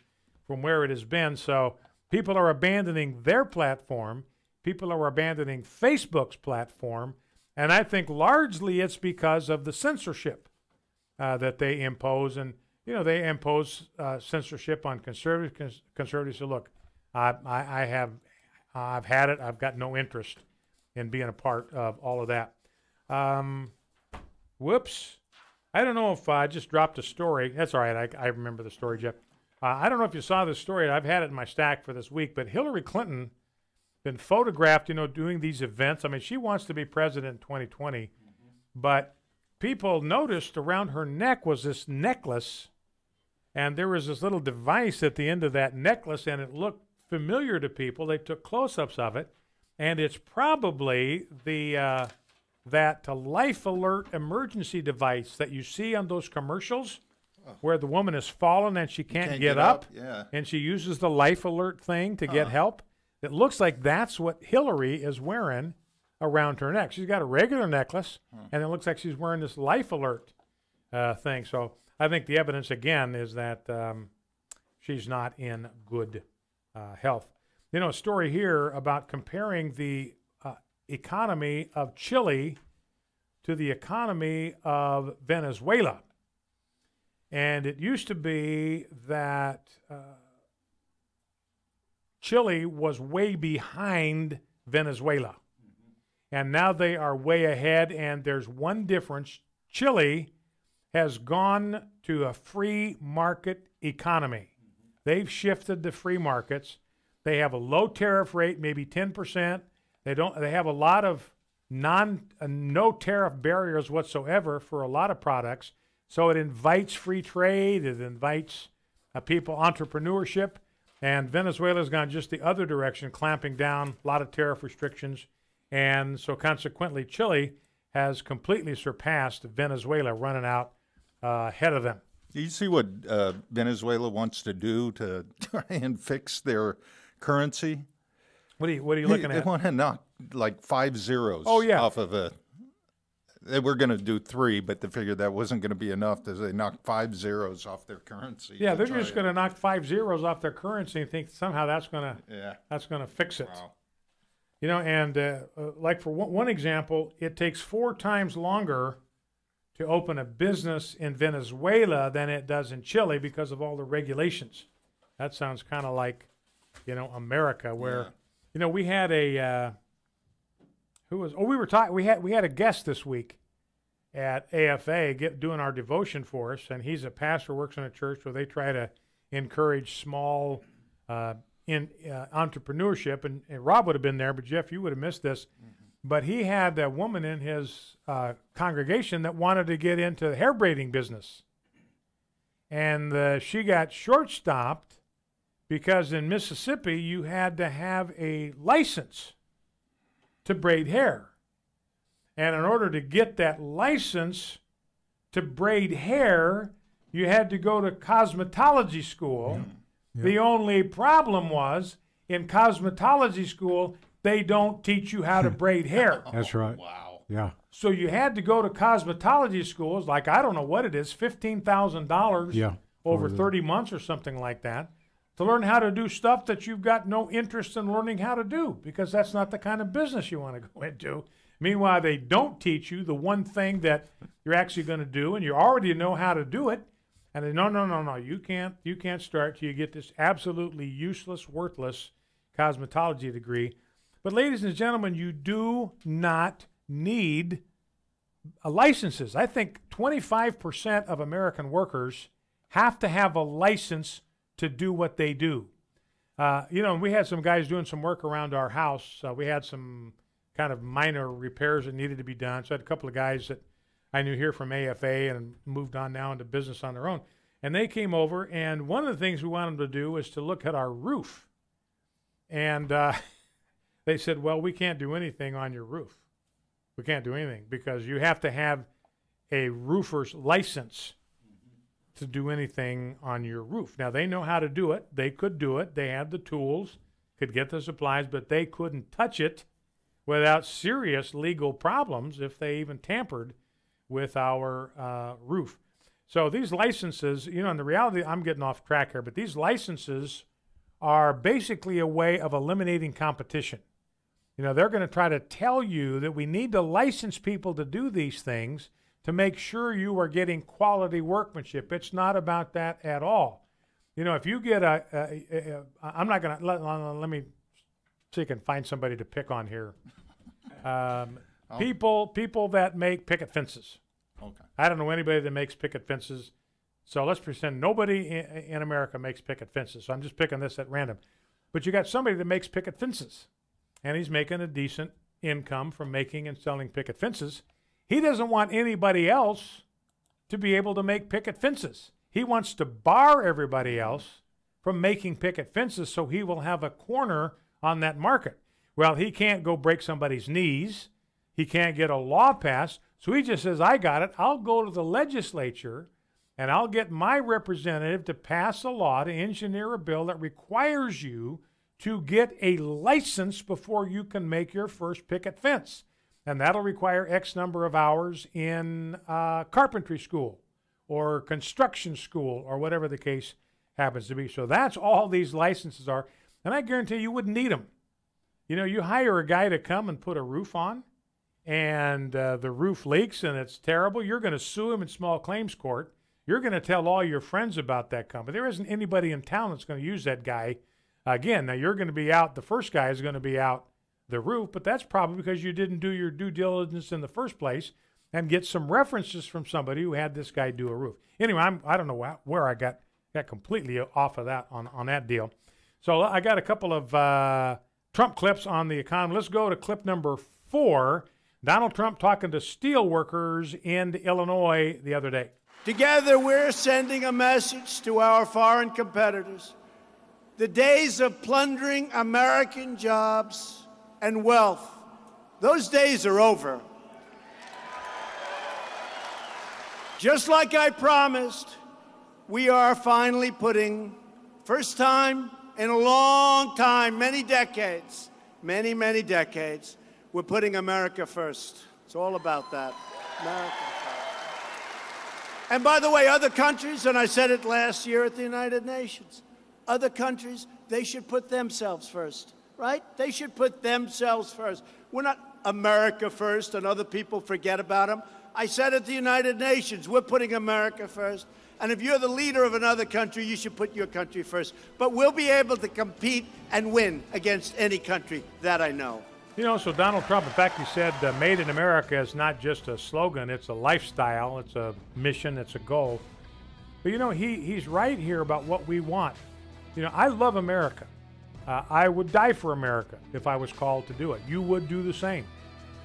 from where it has been. So people are abandoning their platform. People are abandoning Facebook's platform. And I think largely it's because of the censorship that they impose. And, you know, they impose censorship on conservatives. Conservatives say, look, I've had it. I've got no interest in being a part of all of that. Whoops. I don't know if I just dropped a story. That's all right. I remember the story, Jeff. I don't know if you saw this story. I've had it in my stack for this week, but Hillary Clinton been photographed, you know, doing these events. I mean, she wants to be president in 2020, but people noticed around her neck was this necklace, and there was this little device at the end of that necklace, and it looked familiar to people. They took close-ups of it, and it's probably the that life alert emergency device that you see on those commercials where the woman has fallen and she can't get up. Yeah. And she uses the life alert thing to get help. It looks like that's what Hillary is wearing around her neck. She's got a regular necklace, and it looks like she's wearing this life alert thing. So I think the evidence, again, is that she's not in good health. You know, a story here about comparing the economy of Chile to the economy of Venezuela. And it used to be that Chile was way behind Venezuela. And now they are way ahead, and there's one difference. Chile has gone to a free market economy. They've shifted to free markets. They have a low tariff rate, maybe 10%. They have a lot of no tariff barriers whatsoever for a lot of products. So it invites free trade. It invites entrepreneurship. And Venezuela's gone just the other direction, clamping down, a lot of tariff restrictions. And so consequently, Chile has completely surpassed Venezuela, running out ahead of them. Do you see what Venezuela wants to do to try and fix their currency? What are you looking at? They want to knock like 5 zeros off of it. They were going to do 3, but they figured that wasn't going to be enough. They knocked 5 zeros off their currency. Yeah, they're just going to knock 5 zeros off their currency and think somehow that's going to fix it. Wow. You know, and like for one example, it takes 4 times longer to open a business in Venezuela than it does in Chile because of all the regulations. That sounds kind of like, you know, America, where, you know, we had a we had a guest this week at AFA doing our devotion for us, and he's a pastor, works in a church where they try to encourage small entrepreneurship, and Rob would have been there, but Jeff, you would have missed this. But he had a woman in his congregation that wanted to get into the hair braiding business. And she got short-stopped because in Mississippi you had to have a license to braid hair. And in order to get that license to braid hair, you had to go to cosmetology school. Yeah. The only problem was in cosmetology school, they don't teach you how to braid hair. That's right. Wow. Yeah. So you had to go to cosmetology schools, like I don't know what it is, $15,000 over 30 months or something like that. to learn how to do stuff that you've got no interest in learning how to do, because that's not the kind of business you want to go into. Meanwhile, they don't teach you the one thing that you're actually going to do, and you already know how to do it. And they, no, you can't start till you get this absolutely useless, worthless cosmetology degree. But ladies and gentlemen, you do not need licenses. I think 25% of American workers have to have a license to do what they do. We had some guys doing some work around our house. We had some kind of minor repairs that needed to be done. So I had a couple of guys that I knew here from AFA and moved on now into business on their own. And they came over, and one of the things we wanted them to do was to look at our roof. And they said, well, we can't do anything on your roof. We can't do anything because you have to have a roofer's license to do anything on your roof. Now, they know how to do it. They could do it. They had the tools, could get the supplies, but they couldn't touch it without serious legal problems if they even tampered with our roof. So these licenses, and the reality, I'm getting off track here, but these licenses are basically a way of eliminating competition. They're going to try to tell you that we need to license people to do these things to make sure you are getting quality workmanship. It's not about that at all. If you get I'm not going to, let me see if I can find somebody to pick on here. People that make picket fences. Okay. I don't know anybody that makes picket fences. So let's pretend nobody in America makes picket fences. So I'm just picking this at random. But you got somebody that makes picket fences, and he's making a decent income from making and selling picket fences. He doesn't want anybody else to be able to make picket fences. He wants to bar everybody else from making picket fences so he will have a corner on that market. Well, he can't go break somebody's knees. He can't get a law passed. So he just says, I got it. I'll go to the legislature and I'll get my representative to pass a law, to engineer a bill that requires you to get a license before you can make your first picket fence. And that'll require X number of hours in carpentry school or construction school or whatever the case happens to be. So that's all these licenses are. And I guarantee you wouldn't need them. You hire a guy to come and put a roof on, and the roof leaks and it's terrible. You're going to sue him in small claims court. You're going to tell all your friends about that company. There isn't anybody in town that's going to use that guy again. Now, you're going to be out. The first guy is going to be out the roof, but that's probably because you didn't do your due diligence in the first place and get some references from somebody who had this guy do a roof. Anyway, I don't know where I got completely off of that on that deal. So I got a couple of Trump clips on the economy. Let's go to clip number 4. Donald Trump talking to steel workers in Illinois the other day. Together, we're sending a message to our foreign competitors. The days of plundering American jobs and wealth, those days are over. Just like I promised, we are finally putting, first time in a long time, many decades, many decades, we're putting America first. It's all about that. America first. And by the way, other countries, and I said it last year at the United Nations, other countries, they should put themselves first, right? They should put themselves first. We're not America first and other people forget about them. I said at the United Nations, we're putting America first. And if you're the leader of another country, you should put your country first. But we'll be able to compete and win against any country, that I know. So Donald Trump, in fact, he said Made in America is not just a slogan, it's a lifestyle, it's a mission, it's a goal. But, he's right here about what we want. I love America. I would die for America if I was called to do it. You would do the same.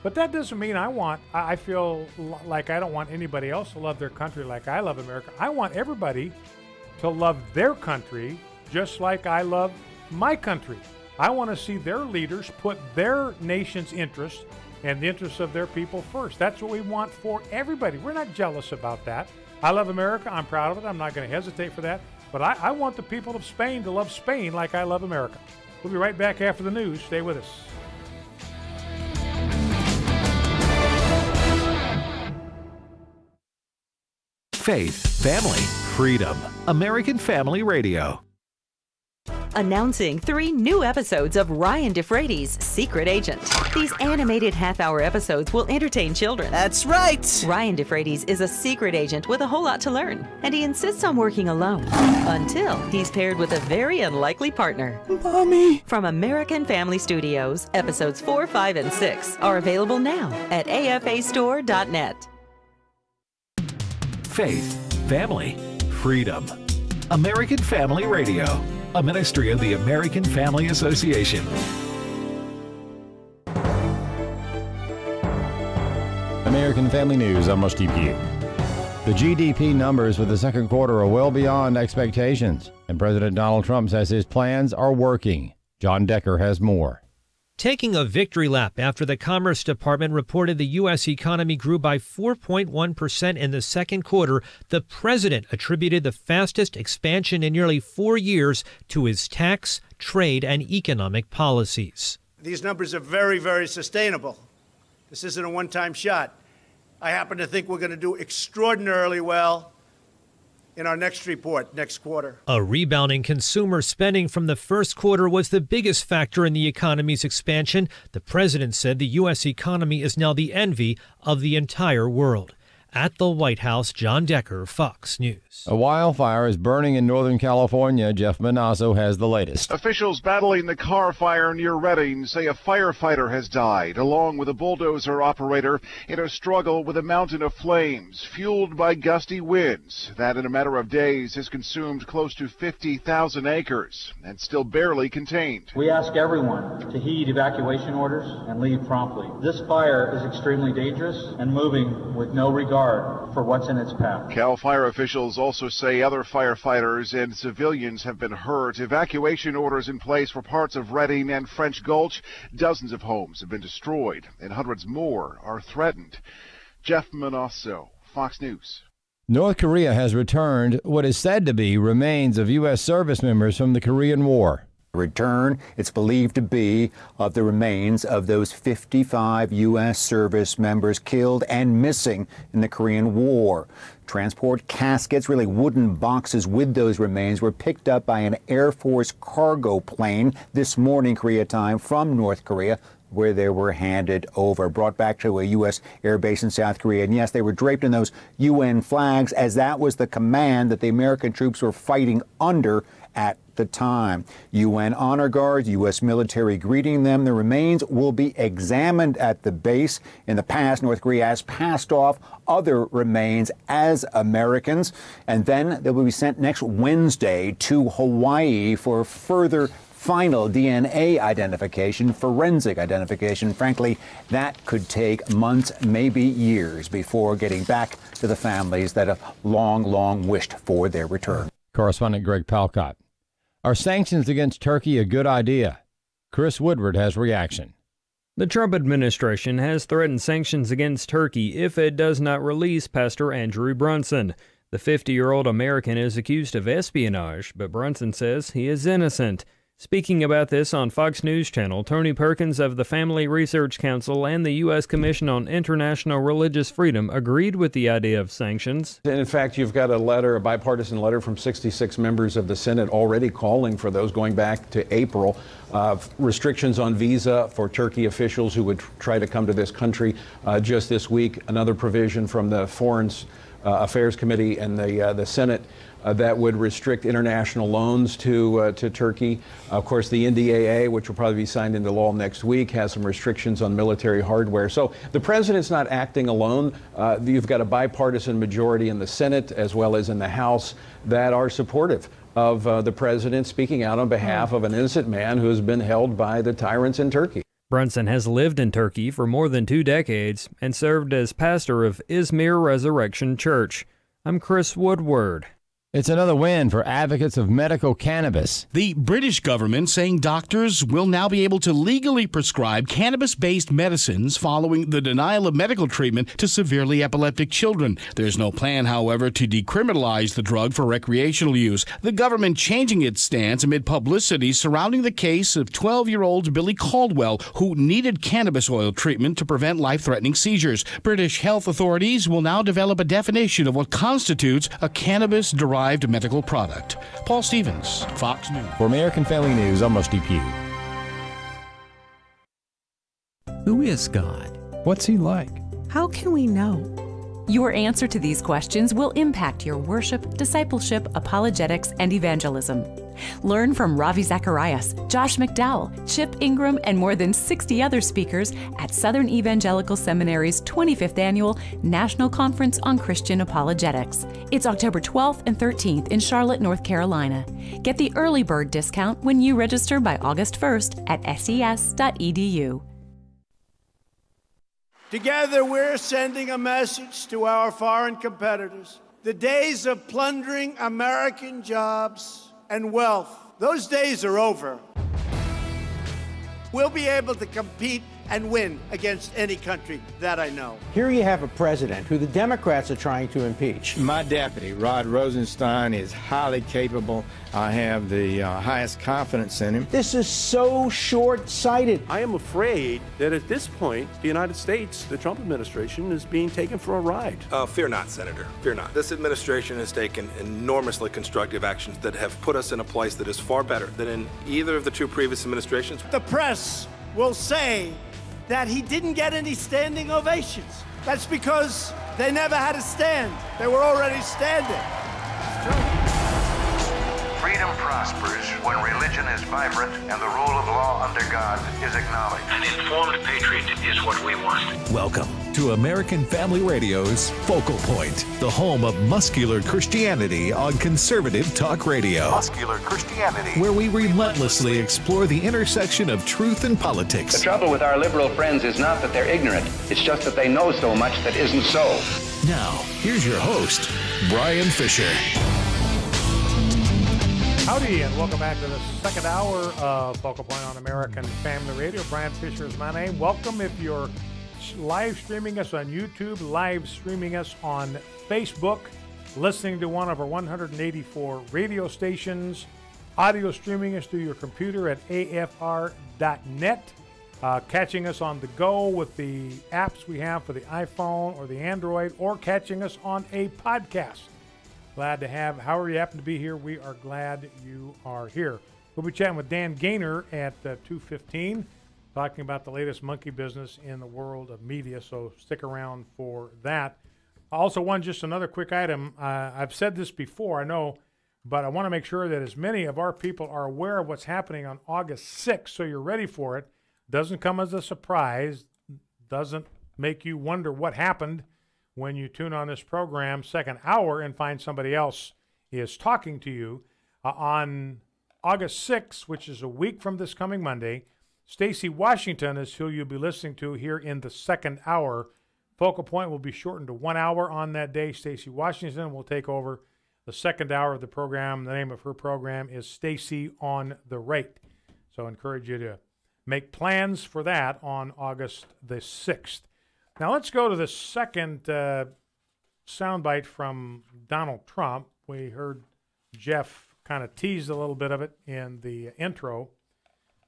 But that doesn't mean I feel like I don't want anybody else to love their country like I love America. I want everybody to love their country just like I love my country. I want to see their leaders put their nation's interests and the interests of their people first. That's what we want for everybody. We're not jealous about that. I love America. I'm proud of it. I'm not going to hesitate for that. But I want the people of Spain to love Spain like I love America. We'll be right back after the news. Stay with us. Faith, family, freedom. American Family Radio. Announcing 3 new episodes of Ryan DeFrades' Secret Agent. These animated half-hour episodes will entertain children. That's right! Ryan DeFrades is a secret agent with a whole lot to learn, and he insists on working alone until he's paired with a very unlikely partner. Mommy! From American Family Studios, episodes 4, 5, and 6 are available now at afastore.net. Faith, family, freedom. American Family Radio, a ministry of the American Family Association. American Family News, I'm Steve Pugh. The GDP numbers for the second quarter are well beyond expectations, and President Donald Trump says his plans are working. John Decker has more. Taking a victory lap after the Commerce Department reported the U.S. economy grew by 4.1% in the second quarter, the president attributed the fastest expansion in nearly 4 years to his tax, trade, and economic policies. These numbers are very, very sustainable. This isn't a one-time shot. I happen to think we're going to do extraordinarily well in our next report, next quarter. A rebound in consumer spending from the first quarter was the biggest factor in the economy's expansion. The president said the U.S. economy is now the envy of the entire world. At the White House, John Decker, Fox News. A wildfire is burning in Northern California. Jeff Manazzo has the latest. Officials battling the car fire near Redding say a firefighter has died, along with a bulldozer operator, in a struggle with a mountain of flames, fueled by gusty winds. That, in a matter of days, has consumed close to 50,000 acres and still barely contained. We ask everyone to heed evacuation orders and leave promptly. This fire is extremely dangerous and moving with no regard for what's in its path. Cal Fire officials also say other firefighters and civilians have been hurt. Evacuation orders in place for parts of Redding and French Gulch. Dozens of homes have been destroyed, and hundreds more are threatened. Jeff Manasso, Fox News. North Korea has returned what is said to be remains of U.S. service members from the Korean War. Return, it's believed to be, of the remains of those 55 U.S. service members killed and missing in the Korean War. Transport caskets, really wooden boxes with those remains, were picked up by an Air Force cargo plane this morning, Korea time, from North Korea, where they were handed over, brought back to a U.S. air base in South Korea. And yes, they were draped in those UN flags, as that was the command that the American troops were fighting under at the time. UN honor guards, U.S. military greeting them. The remains will be examined at the base. In the past, North Korea has passed off other remains as Americans, and then they will be sent next Wednesday to Hawaii for further final DNA identification, forensic identification. Frankly, that could take months, maybe years, before getting back to the families that have long wished for their return. Correspondent Greg Palcott. Are sanctions against Turkey a good idea? Chris Woodward has reaction. The Trump administration has threatened sanctions against Turkey if it does not release Pastor Andrew Brunson. The 50-year-old American is accused of espionage, but Brunson says he is innocent. Speaking about this on Fox News Channel, Tony Perkins of the Family Research Council and the U.S. Commission on International Religious Freedom agreed with the idea of sanctions. In fact, you've got a bipartisan letter from 66 members of the Senate already calling for those going back to April. Restrictions on visa for Turkey officials who would try to come to this country. Just this week, another provision from the Foreign Affairs Committee and the Senate that would restrict international loans to Turkey. Of course, the NDAA, which will probably be signed into law next week, has some restrictions on military hardware. So the president's not acting alone. You've got a bipartisan majority in the Senate as well as in the House that are supportive of the president speaking out on behalf of an innocent man who has been held by the tyrants in Turkey. Brunson has lived in Turkey for more than 2 decades and served as pastor of Izmir Resurrection Church. I'm Chris Woodward. It's another win for advocates of medical cannabis. The British government saying doctors will now be able to legally prescribe cannabis-based medicines following the denial of medical treatment to severely epileptic children. There's no plan, however, to decriminalize the drug for recreational use. The government changing its stance amid publicity surrounding the case of 12-year-old Billy Caldwell, who needed cannabis oil treatment to prevent life-threatening seizures. British health authorities will now develop a definition of what constitutes a cannabis-derived prescribed medical product. Paul Stevens, Fox News. For American Family News, I'm Rusty Pugh. Who is God? What's he like? How can we know? Your answer to these questions will impact your worship, discipleship, apologetics, and evangelism. Learn from Ravi Zacharias, Josh McDowell, Chip Ingram, and more than 60 other speakers at Southern Evangelical Seminary's 25th Annual National Conference on Christian Apologetics. It's October 12th and 13th in Charlotte, North Carolina. Get the early bird discount when you register by August 1st at ses.edu. Together, we're sending a message to our foreign competitors. The days of plundering American jobs and wealth, those days are over. We'll be able to compete and win against any country that I know. Here you have a president who the Democrats are trying to impeach. My deputy, Rod Rosenstein, is highly capable. I have the highest confidence in him. This is so short-sighted. I am afraid that at this point, the United States, the Trump administration, is being taken for a ride. Fear not, Senator. Fear not. This administration has taken enormously constructive actions that have put us in a place that is far better than in either of the two previous administrations. The press will say that he didn't get any standing ovations. That's because they never had to stand. They were already standing. It's true. Freedom prospers when religion is vibrant and the rule of law under God is acknowledged. An informed patriot is what we want. Welcome to American Family Radio's Focal Point, the home of muscular Christianity on conservative talk radio. Muscular Christianity. Where we relentlessly explore the intersection of truth and politics. The trouble with our liberal friends is not that they're ignorant. It's just that they know so much that isn't so. Now, here's your host, Brian Fisher. Howdy, and welcome back to the second hour of Focal Point on American Family Radio. Brian Fisher is my name. Welcome if you're live streaming us on YouTube, live streaming us on Facebook, listening to one of our 184 radio stations, audio streaming us through your computer at afr.net, catching us on the go with the apps we have for the iPhone or the Android, or catching us on a podcast. Glad to have, however you happen to be here, we are glad you are here. We'll be chatting with Dan Gainor at 2:15, talking about the latest monkey business in the world of media, so stick around for that. Also, just another quick item. I've said this before, I know, but I want to make sure that as many of our people are aware of what's happening on August 6th, so you're ready for it. Doesn't come as a surprise, doesn't make you wonder what happened when you tune on this program second hour and find somebody else is talking to you. On August 6th, which is a week from this coming Monday, Stacey Washington is who you'll be listening to here in the second hour. Focal Point will be shortened to 1 hour on that day. Stacey Washington will take over the second hour of the program. The name of her program is Stacey on the Rate. So I encourage you to make plans for that on August the 6th. Now let's go to the second soundbite from Donald Trump. We heard Jeff kind of tease a little bit of it in the intro.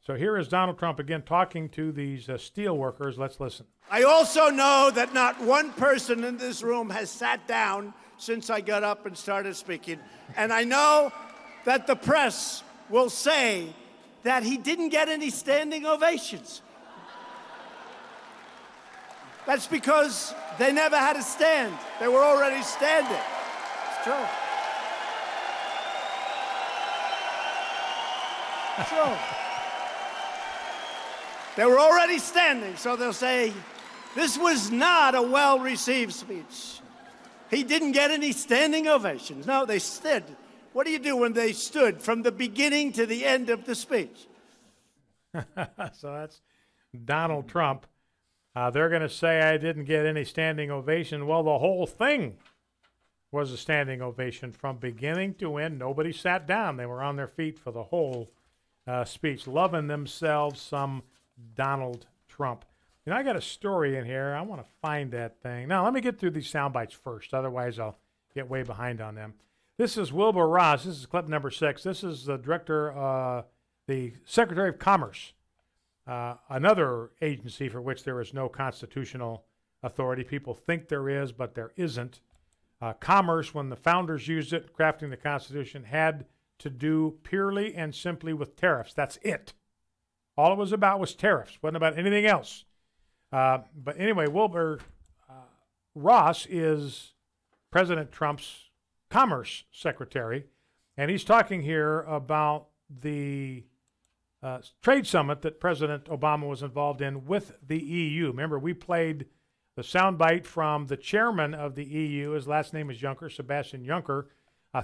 So here is Donald Trump again talking to these steel workers. Let's listen. I also know that not one person in this room has sat down since I got up and started speaking. And I know that the press will say that he didn't get any standing ovations. That's because they never had to stand. They were already standing. It's true. It's true. They were already standing, so they'll say, this was not a well-received speech. He didn't get any standing ovations. No, they stood. What do you do when they stood from the beginning to the end of the speech? So that's Donald Trump. They're going to say I didn't get any standing ovation. Well, the whole thing was a standing ovation from beginning to end. Nobody sat down. They were on their feet for the whole speech, loving themselves some Donald Trump. You know, I got a story in here. I want to find that thing. Now, let me get through these sound bites first. Otherwise, I'll get way behind on them. This is Wilbur Ross. This is clip number 6. This is the director, the Secretary of Commerce. Another agency for which there is no constitutional authority. People think there is, but there isn't. commerce, when the founders used it, crafting the Constitution, had to do purely and simply with tariffs. That's it. All it was about was tariffs. Wasn't about anything else. But anyway, Wilbur Ross is President Trump's Commerce Secretary, and he's talking here about the trade summit that President Obama was involved in with the EU. Remember, we played the soundbite from the chairman of the EU. His last name is Juncker, Sebastian Juncker,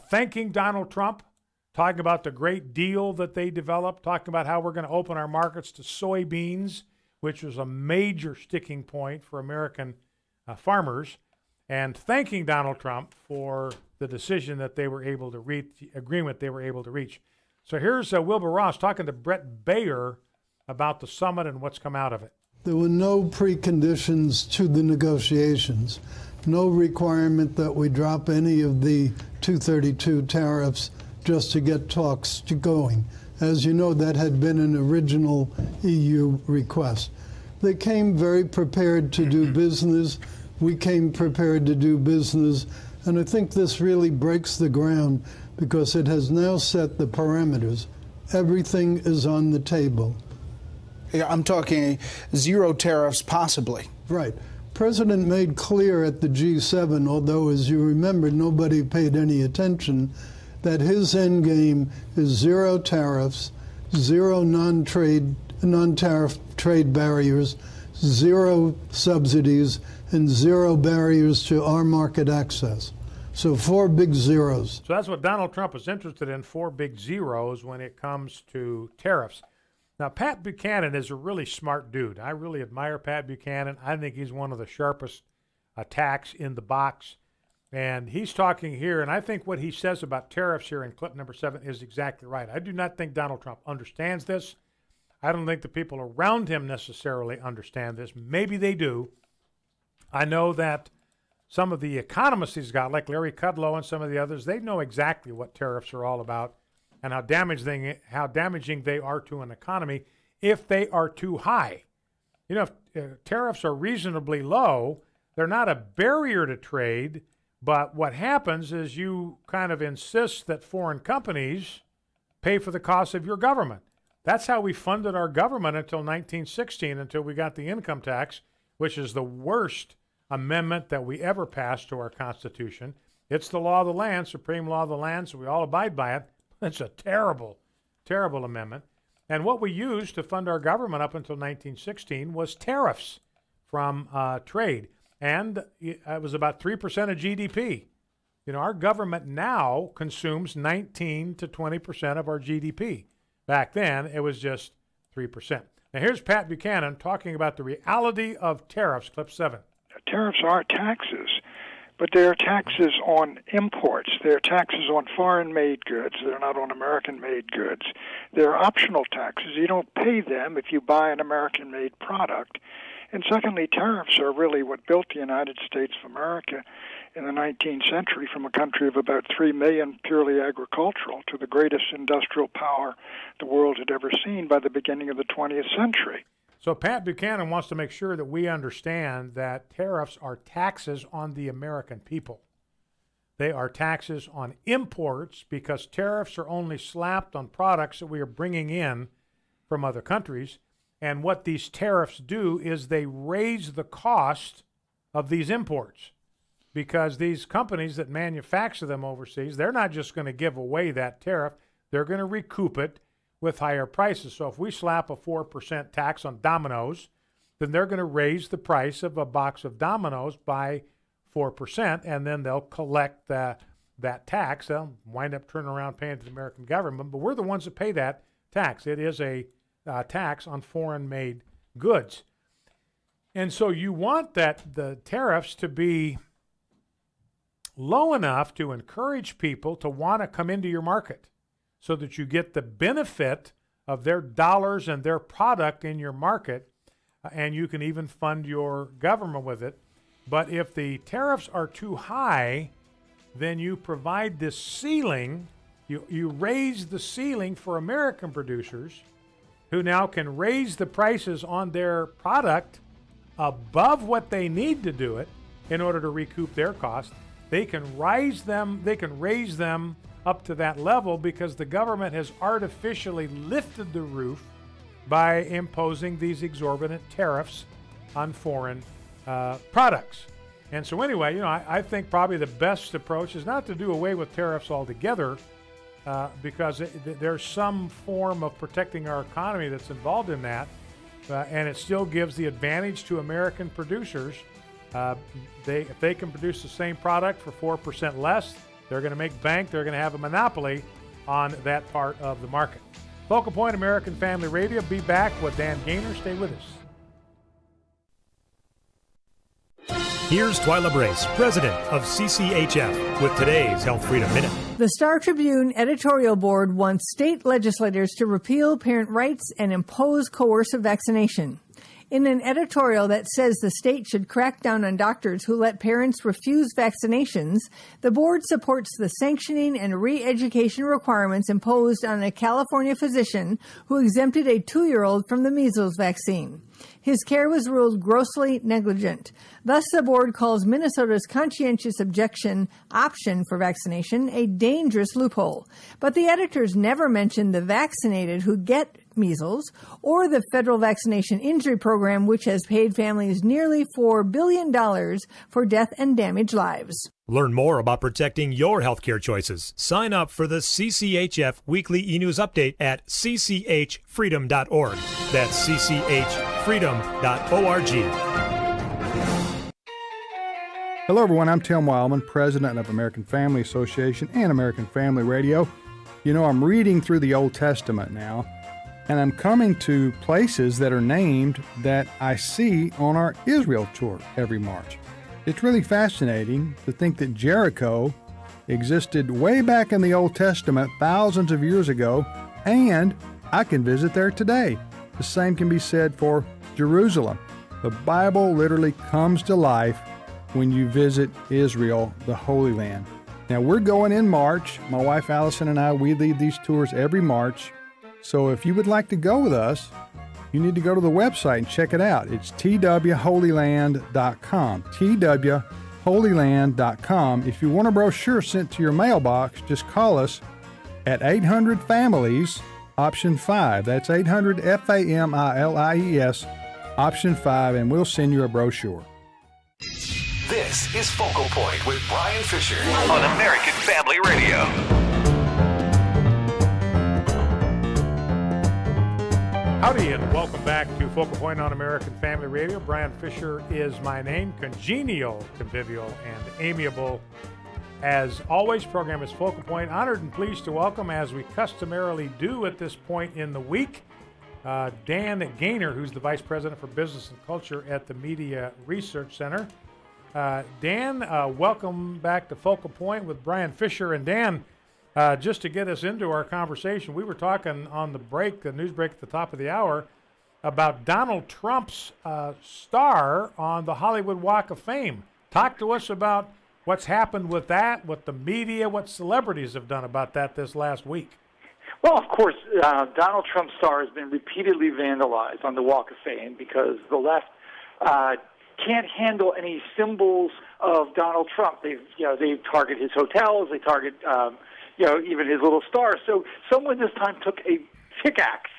thanking Donald Trump, talking about the great deal that they developed, talking about how we're going to open our markets to soybeans, which was a major sticking point for American farmers, and thanking Donald Trump for the decision that they were able to reach, the agreement they were able to reach. So here's Wilbur Ross talking to Brett Baer about the summit and what's come out of it. There were no preconditions to the negotiations, no requirement that we drop any of the 232 tariffs just to get talks going. As you know, that had been an original EU request. They came very prepared to do business. We came prepared to do business. And I think this really breaks the ground because it has now set the parameters. Everything is on the table. Yeah, I'm talking zero tariffs, possibly. Right. President made clear at the G7, although, as you remember, nobody paid any attention, that his end game is zero tariffs, zero non-tariff trade barriers, zero subsidies, and zero barriers to our market access. So 4 big zeros. So that's what Donald Trump is interested in, 4 big zeros when it comes to tariffs. Now, Pat Buchanan is a really smart dude. I really admire Pat Buchanan. I think he's one of the sharpest attacks in the box. And he's talking here, and I think what he says about tariffs here in clip number 7 is exactly right. I do not think Donald Trump understands this. I don't think the people around him necessarily understand this. Maybe they do. I know that some of the economists he's got, like Larry Kudlow and some of the others, they know exactly what tariffs are all about and how damaging they are to an economy if they are too high. You know, if tariffs are reasonably low, they're not a barrier to trade, but what happens is you kind of insist that foreign companies pay for the cost of your government. That's how we funded our government until 1916, until we got the income tax, which is the worst amendment that we ever passed to our Constitution. It's the law of the land, supreme law of the land, so we all abide by it. It's a terrible, terrible amendment. And what we used to fund our government up until 1916 was tariffs from trade. And it was about 3% of GDP. You know, our government now consumes 19 to 20% of our GDP. Back then, it was just 3%. Now, here's Pat Buchanan talking about the reality of tariffs, clip 7. Tariffs are taxes, but they're taxes on imports. They're taxes on foreign-made goods. They're not on American-made goods. They're optional taxes. You don't pay them if you buy an American-made product. And secondly, tariffs are really what built the United States of America in the 19th century from a country of about 3 million purely agricultural to the greatest industrial power the world had ever seen by the beginning of the 20th century. So Pat Buchanan wants to make sure that we understand that tariffs are taxes on the American people. They are taxes on imports because tariffs are only slapped on products that we are bringing in from other countries. And what these tariffs do is they raise the cost of these imports because these companies that manufacture them overseas, they're not just going to give away that tariff. They're going to recoup it with higher prices. So if we slap a 4% tax on Domino's, then they're going to raise the price of a box of Domino's by 4%, and then they'll collect that tax. They'll wind up turning around paying to the American government, but we're the ones that pay that tax. It is a tax on foreign-made goods. And so you want the tariffs to be low enough to encourage people to want to come into your market so that you get the benefit of their dollars and their product in your market, and you can even fund your government with it. But if the tariffs are too high, then you provide this ceiling. You raise the ceiling for American producers who now can raise the prices on their product above what they need to do it in order to recoup their cost. they can raise them up to that level because the government has artificially lifted the roof by imposing these exorbitant tariffs on foreign products. And so anyway, I think probably the best approach is not to do away with tariffs altogether, because there's some form of protecting our economy that's involved in that, and it still gives the advantage to American producers. If they can produce the same product for 4% less, they're going to make bank. They're going to have a monopoly on that part of the market. Focal Point American Family Radio. Be back with Dan Gainor. Stay with us. Here's Twyla Brace, president of CCHF, with today's Health Freedom Minute. The Star Tribune editorial board wants state legislators to repeal parent rights and impose coercive vaccination. In an editorial that says the state should crack down on doctors who let parents refuse vaccinations, the board supports the sanctioning and re-education requirements imposed on a California physician who exempted a 2-year-old from the measles vaccine. His care was ruled grossly negligent. Thus, the board calls Minnesota's conscientious objection option for vaccination a dangerous loophole. But the editors never mention the vaccinated who get measles or the federal vaccination injury program, which has paid families nearly $4 billion for death and damaged lives. Learn more about protecting your healthcare choices. Sign up for the CCHF Weekly E-News Update at cchfreedom.org. That's cchfreedom.org. Hello, everyone. I'm Tim Wildman, president of American Family Association and American Family Radio. I'm reading through the Old Testament now, and I'm coming to places that are named that I see on our Israel tour every March. It's really fascinating to think that Jericho existed way back in the Old Testament thousands of years ago, and I can visit there today. The same can be said for Jerusalem. The Bible literally comes to life when you visit Israel, the Holy Land. Now, we're going in March. My wife Allison and I, we lead these tours every March. So if you would like to go with us, you need to go to the website and check it out. It's twholyland.com, twholyland.com. If you want a brochure sent to your mailbox, just call us at 800-FAMILIES, option 5. That's 800-FAMILIES, option 5, and we'll send you a brochure. This is Focal Point with Brian Fisher on American Family Radio. Howdy, and welcome back to Focal Point on American Family Radio. Brian Fisher is my name, congenial, convivial, and amiable. As always, program is Focal Point. Honored and pleased to welcome, as we customarily do at this point in the week, Dan Gainor, who's the Vice President for Business and Culture at the Media Research Center. Dan, welcome back to Focal Point with Brian Fisher. And Dan, just to get us into our conversation, we were talking on the break, the news break at the top of the hour, about Donald Trump's star on the Hollywood Walk of Fame. Talk to us about what's happened with that, what the media, what celebrities have done about that this last week. Well, of course, Donald Trump's star has been repeatedly vandalized on the Walk of Fame because the left can't handle any symbols of Donald Trump. They target his hotels, they target even his little star. So someone this time took a pickaxe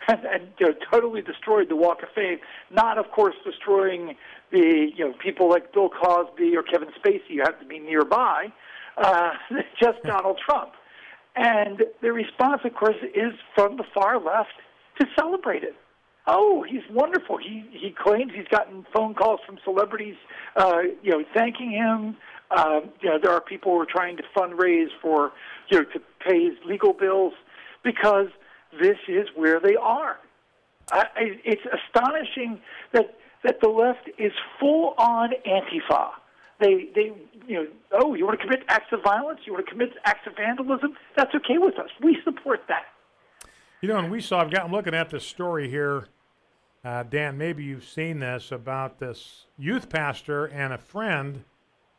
and totally destroyed the Walk of Fame. Not, of course, destroying the people like Bill Cosby or Kevin Spacey. You have to be nearby. Just Donald Trump. And the response, of course, is from the far left to celebrate it. Oh, he's wonderful. He claims he's gotten phone calls from celebrities, thanking him. There are people who are trying to fundraise for, to pay his legal bills because this is where they are. It's astonishing that the left is full on Antifa. You want to commit acts of violence? You want to commit acts of vandalism? That's okay with us. We support that. And I'm looking at this story here, Dan, maybe you've seen this, about this youth pastor and a friend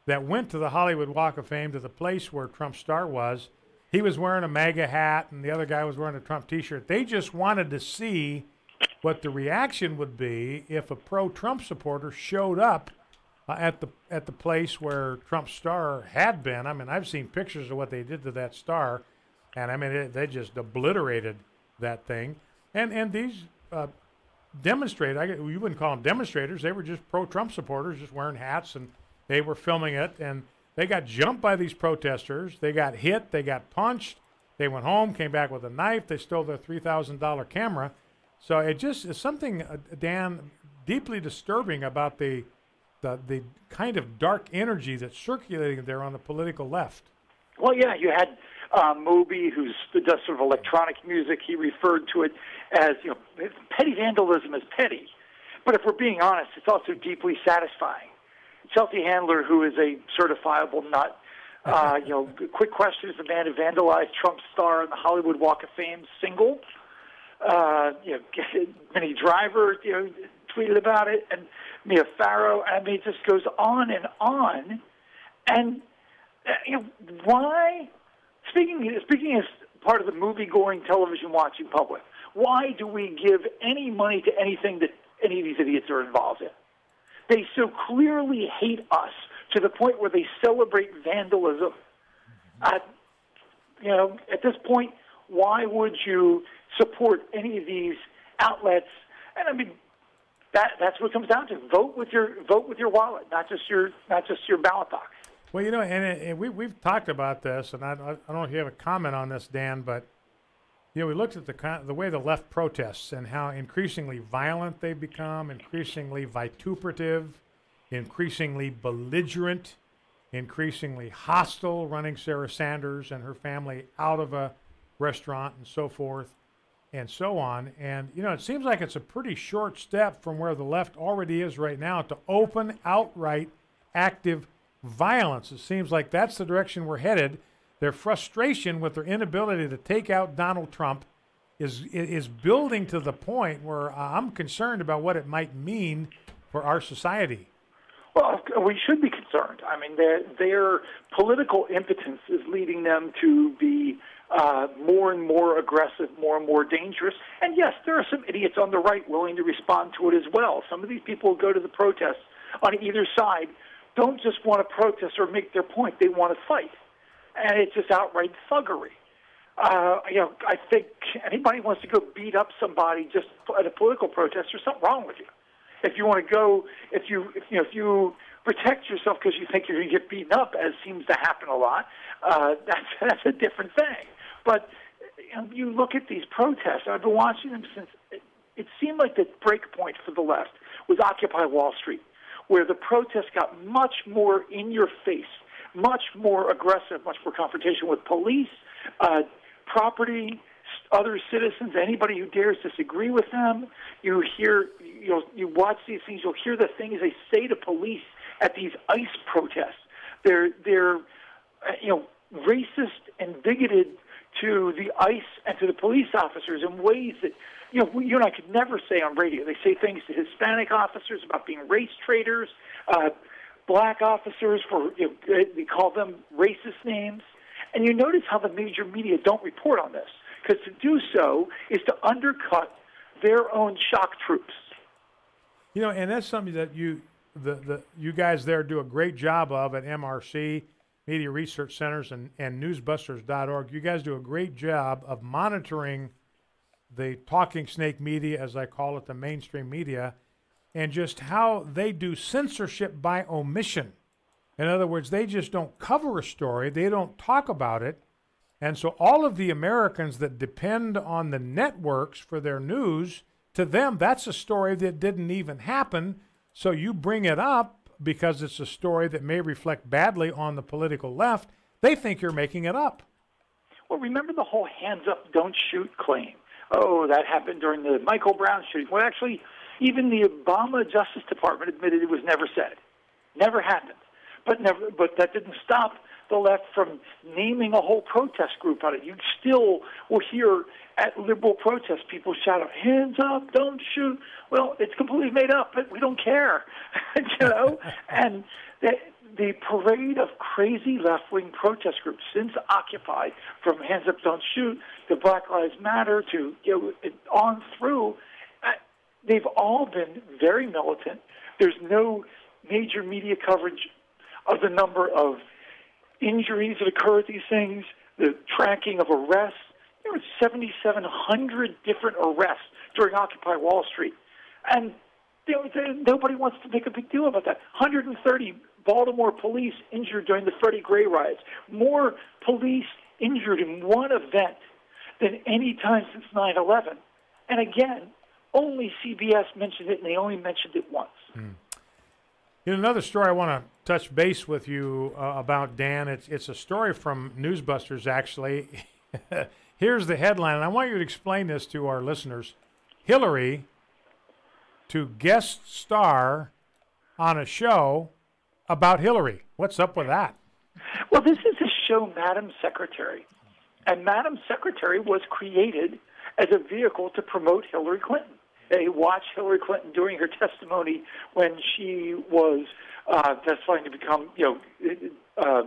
that went to the Hollywood Walk of Fame, to the place where Trump's star was. He was wearing a MAGA hat, and the other guy was wearing a Trump T-shirt. They just wanted to see what the reaction would be if a pro-Trump supporter showed up at the place where Trump's star had been. I mean, I've seen pictures of what they did to that star, and I mean they just obliterated that thing. And these demonstrators, you wouldn't call them demonstrators. They were just pro-Trump supporters, just wearing hats, and they were filming it. And they got jumped by these protesters. They got hit. They got punched. They went home, came back with a knife. They stole their $3,000 camera. So it just is something, Dan, deeply disturbing about the kind of dark energy that's circulating there on the political left. Well, yeah, you had Moby, who does sort of electronic music. He referred to it as, petty vandalism is petty. But if we're being honest, it's also deeply satisfying. Chelsea Handler, who is a certifiable nut, quick question, is the man who vandalized Trump's star on the Hollywood Walk of Fame single. Minnie Driver, tweeted about it, and Mia Farrow. I mean, it just goes on and on. And why? Speaking as part of the movie-going, television-watching public, why do we give any money to anything that any of these idiots are involved in? They so clearly hate us to the point where they celebrate vandalism. At this point, why would you support any of these outlets? And I mean, that's what it comes down to. Vote with your wallet, not just your ballot box. Well, and we've talked about this, and I don't know if you have a comment on this, Dan, but we looked at the way the left protests and how increasingly violent they become, increasingly vituperative, increasingly belligerent, increasingly hostile, running Sarah Sanders and her family out of a restaurant and so forth and so on. And, it seems like it's a pretty short step from where the left already is right now to open, outright, active violence. It seems like that's the direction we're headed. Their frustration with their inability to take out Donald Trump is building to the point where I'm concerned about what it might mean for our society. Well, we should be concerned. I mean, their political impotence is leading them to be more and more aggressive, more and more dangerous. And yes, there are some idiots on the right willing to respond to it as well. Some of these people who go to the protests on either side don't just want to protest or make their point. They want to fight. And it's just outright thuggery. I think anybody wants to go beat up somebody just at a political protest, there's something wrong with you. If you want to go, if you protect yourself because you think you're going to get beaten up, as seems to happen a lot, that's a different thing. But you look at these protests. I've been watching them since it seemed like the break point for the left was Occupy Wall Street, where the protests got much more in your face, much more aggressive, much more confrontation with police, property, other citizens, anybody who dares disagree with them. You watch these things. You'll hear the things they say to police at these ICE protests. They're racist and bigoted to the ICE and to the police officers in ways that you and I could never say on radio. They say things to Hispanic officers about being race traitors, black officers they call them racist names. And you notice how the major media don't report on this, because to do so is to undercut their own shock troops. And that's something that you guys there do a great job of at MRC, Media Research Centers, and newsbusters.org. You guys do a great job of monitoring the talking snake media, as I call it, the mainstream media, and just how they do censorship by omission. In other words, they just don't cover a story. They don't talk about it. And so all of the Americans that depend on the networks for their news, to them, that's a story that didn't even happen. So you bring it up because it's a story that may reflect badly on the political left. They think you're making it up. Well, remember the whole hands up, don't shoot claim. Oh, that happened during the Michael Brown shooting. Well, actually, even the Obama Justice Department admitted it was never said. Never happened. But that didn't stop the left from naming a whole protest group on it. You still will hear at liberal protests people shout out, hands up, don't shoot. Well, it's completely made up, but we don't care, And the parade of crazy left-wing protest groups since Occupy, from hands up, don't shoot, to Black Lives Matter, to on through, they've all been very militant. There's no major media coverage of the number of injuries that occur at these things, the tracking of arrests. There were 7,700 different arrests during Occupy Wall Street. And nobody wants to make a big deal about that. 130 Baltimore police injured during the Freddie Gray riots. More police injured in one event than any time since 9/11. And again, only CBS mentioned it, and they only mentioned it once. Another story I want to touch base with you about, Dan. It's a story from Newsbusters, actually. Here's the headline, and I want you to explain this to our listeners. Hillary to guest star on a show about Hillary. What's up with that? Well, this is a show, Madam Secretary. And Madam Secretary was created as a vehicle to promote Hillary Clinton. They watched Hillary Clinton during her testimony when she was testifying to become,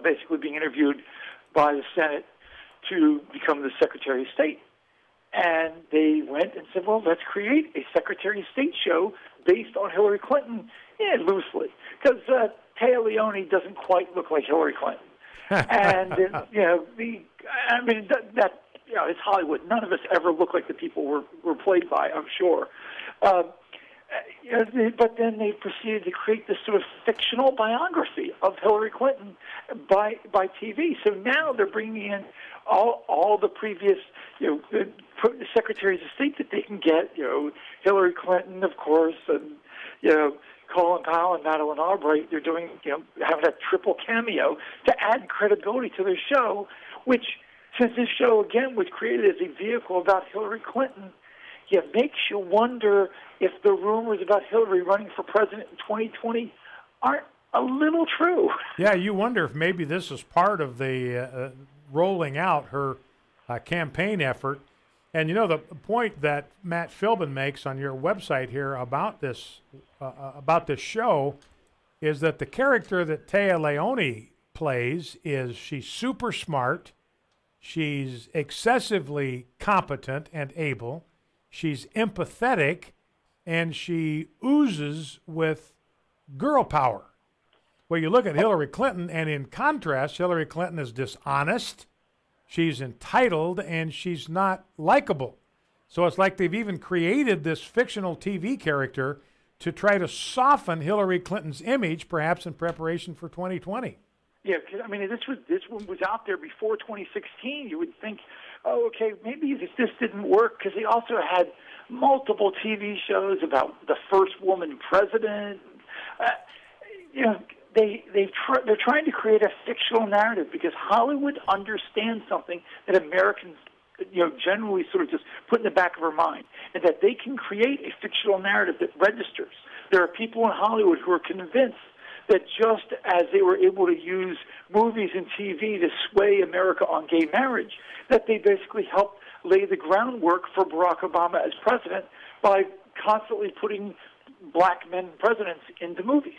basically being interviewed by the Senate to become the Secretary of State. And they went and said, well, let's create a Secretary of State show based on Hillary Clinton, loosely, because Taya Leone doesn't quite look like Hillary Clinton. And, it's Hollywood. None of us ever look like the people we're played by, I'm sure. But then they proceeded to create this sort of fictional biography of Hillary Clinton by TV. So now they're bringing in all the previous, secretaries of state that they can get. Hillary Clinton, of course, and Colin Powell and Madeleine Albright. They're doing, having a triple cameo to add credibility to their show, which, since this show again was created as a vehicle about Hillary Clinton, it makes you wonder if the rumors about Hillary running for president in 2020 aren't a little true. Yeah, you wonder if maybe this is part of the rolling out her campaign effort. And the point that Matt Philbin makes on your website here about this show is that the character that Taya Leone plays she's super smart, she's excessively competent and able, she's empathetic, and she oozes with girl power. Well, you look at Hillary Clinton, and in contrast, Hillary Clinton is dishonest, she's entitled, and she's not likable. So it's like they've even created this fictional TV character to try to soften Hillary Clinton's image, perhaps in preparation for 2020. Yeah, this one was out there before 2016. You would think, okay, maybe this didn't work, because they also had multiple TV shows about the first woman president. They're trying to create a fictional narrative because Hollywood understands something that Americans, generally sort of just put in the back of our mind, and that they can create a fictional narrative that registers. There are people in Hollywood who are convinced that just as they were able to use movies and TV to sway America on gay marriage, that they basically helped lay the groundwork for Barack Obama as president by constantly putting black men presidents into movies.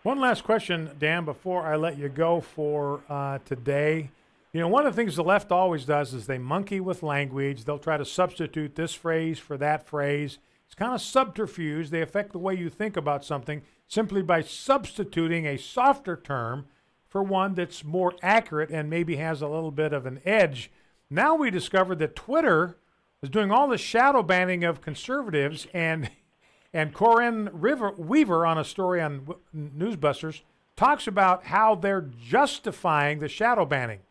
One last question, Dan, before I let you go for today. One of the things the left always does is they monkey with language. They'll try to substitute this phrase for that phrase. It's kind of subterfuge. They affect the way you think about something simply by substituting a softer term for one that's more accurate and maybe has a little bit of an edge. Now we discovered that Twitter is doing all the shadow banning of conservatives, and Corinne Weaver on a story on Newsbusters talks about how they're justifying the shadow banning.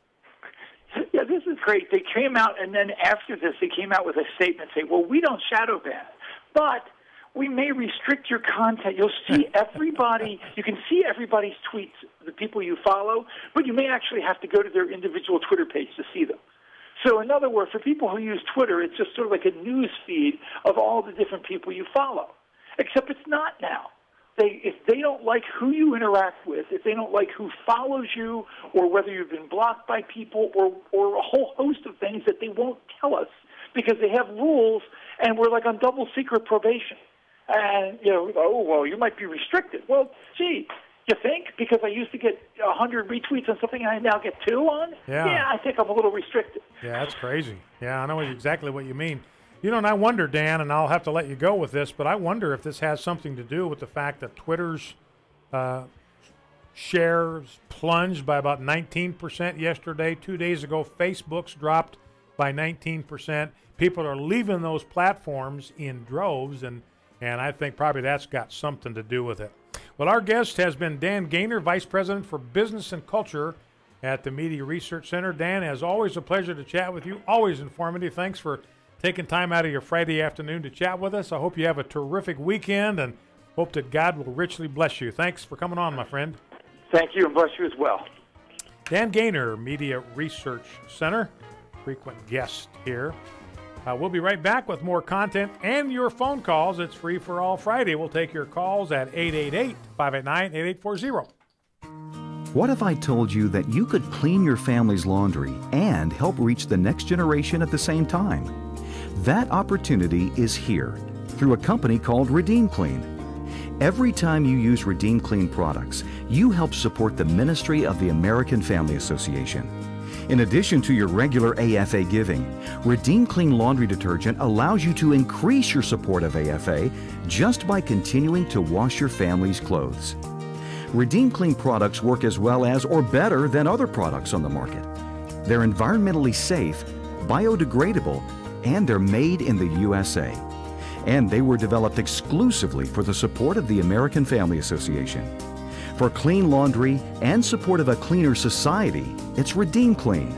Yeah, this is great. They came out, and then after this, they came out with a statement saying, well, we don't shadow ban, but we may restrict your content. You'll see everybody, you can see everybody's tweets, the people you follow, but you may actually have to go to their individual Twitter page to see them. So in other words, for people who use Twitter, it's just sort of like a news feed of all the different people you follow. Except it's not now. If they don't like who you interact with, if they don't like who follows you, or whether you've been blocked by people, or a whole host of things that they won't tell us because they have rules, and we're like on double secret probation. And, you might be restricted. Well, gee, you think? Because I used to get 100 retweets on something and I now get 2 on? Yeah, I think I'm a little restricted. Yeah, that's crazy. Yeah, I know exactly what you mean. And I wonder, Dan, and I'll have to let you go with this, but I wonder if this has something to do with the fact that Twitter's shares plunged by about 19% yesterday. 2 days ago, Facebook's dropped by 19%. People are leaving those platforms in droves, and I think probably that's got something to do with it. Well, our guest has been Dan Gainor, Vice President for Business and Culture at the Media Research Center. Dan, as always, a pleasure to chat with you. Always informative. Thanks for taking time out of your Friday afternoon to chat with us. I hope you have a terrific weekend and hope that God will richly bless you. Thanks for coming on, my friend. Thank you, and bless you as well. Dan Gainor, Media Research Center, frequent guest here. We'll be right back with more content and your phone calls. It's Free for All Friday. We'll take your calls at 888-589-8840. What if I told you that you could clean your family's laundry and help reach the next generation at the same time? That opportunity is here through a company called Redeem Clean. Every time you use Redeem Clean products, you help support the ministry of the American Family Association. In addition to your regular AFA giving, Redeem Clean Laundry Detergent allows you to increase your support of AFA just by continuing to wash your family's clothes. Redeem Clean products work as well as or better than other products on the market. They're environmentally safe, biodegradable, and they're made in the USA. And they were developed exclusively for the support of the American Family Association. For clean laundry and support of a cleaner society, it's Redeem Clean.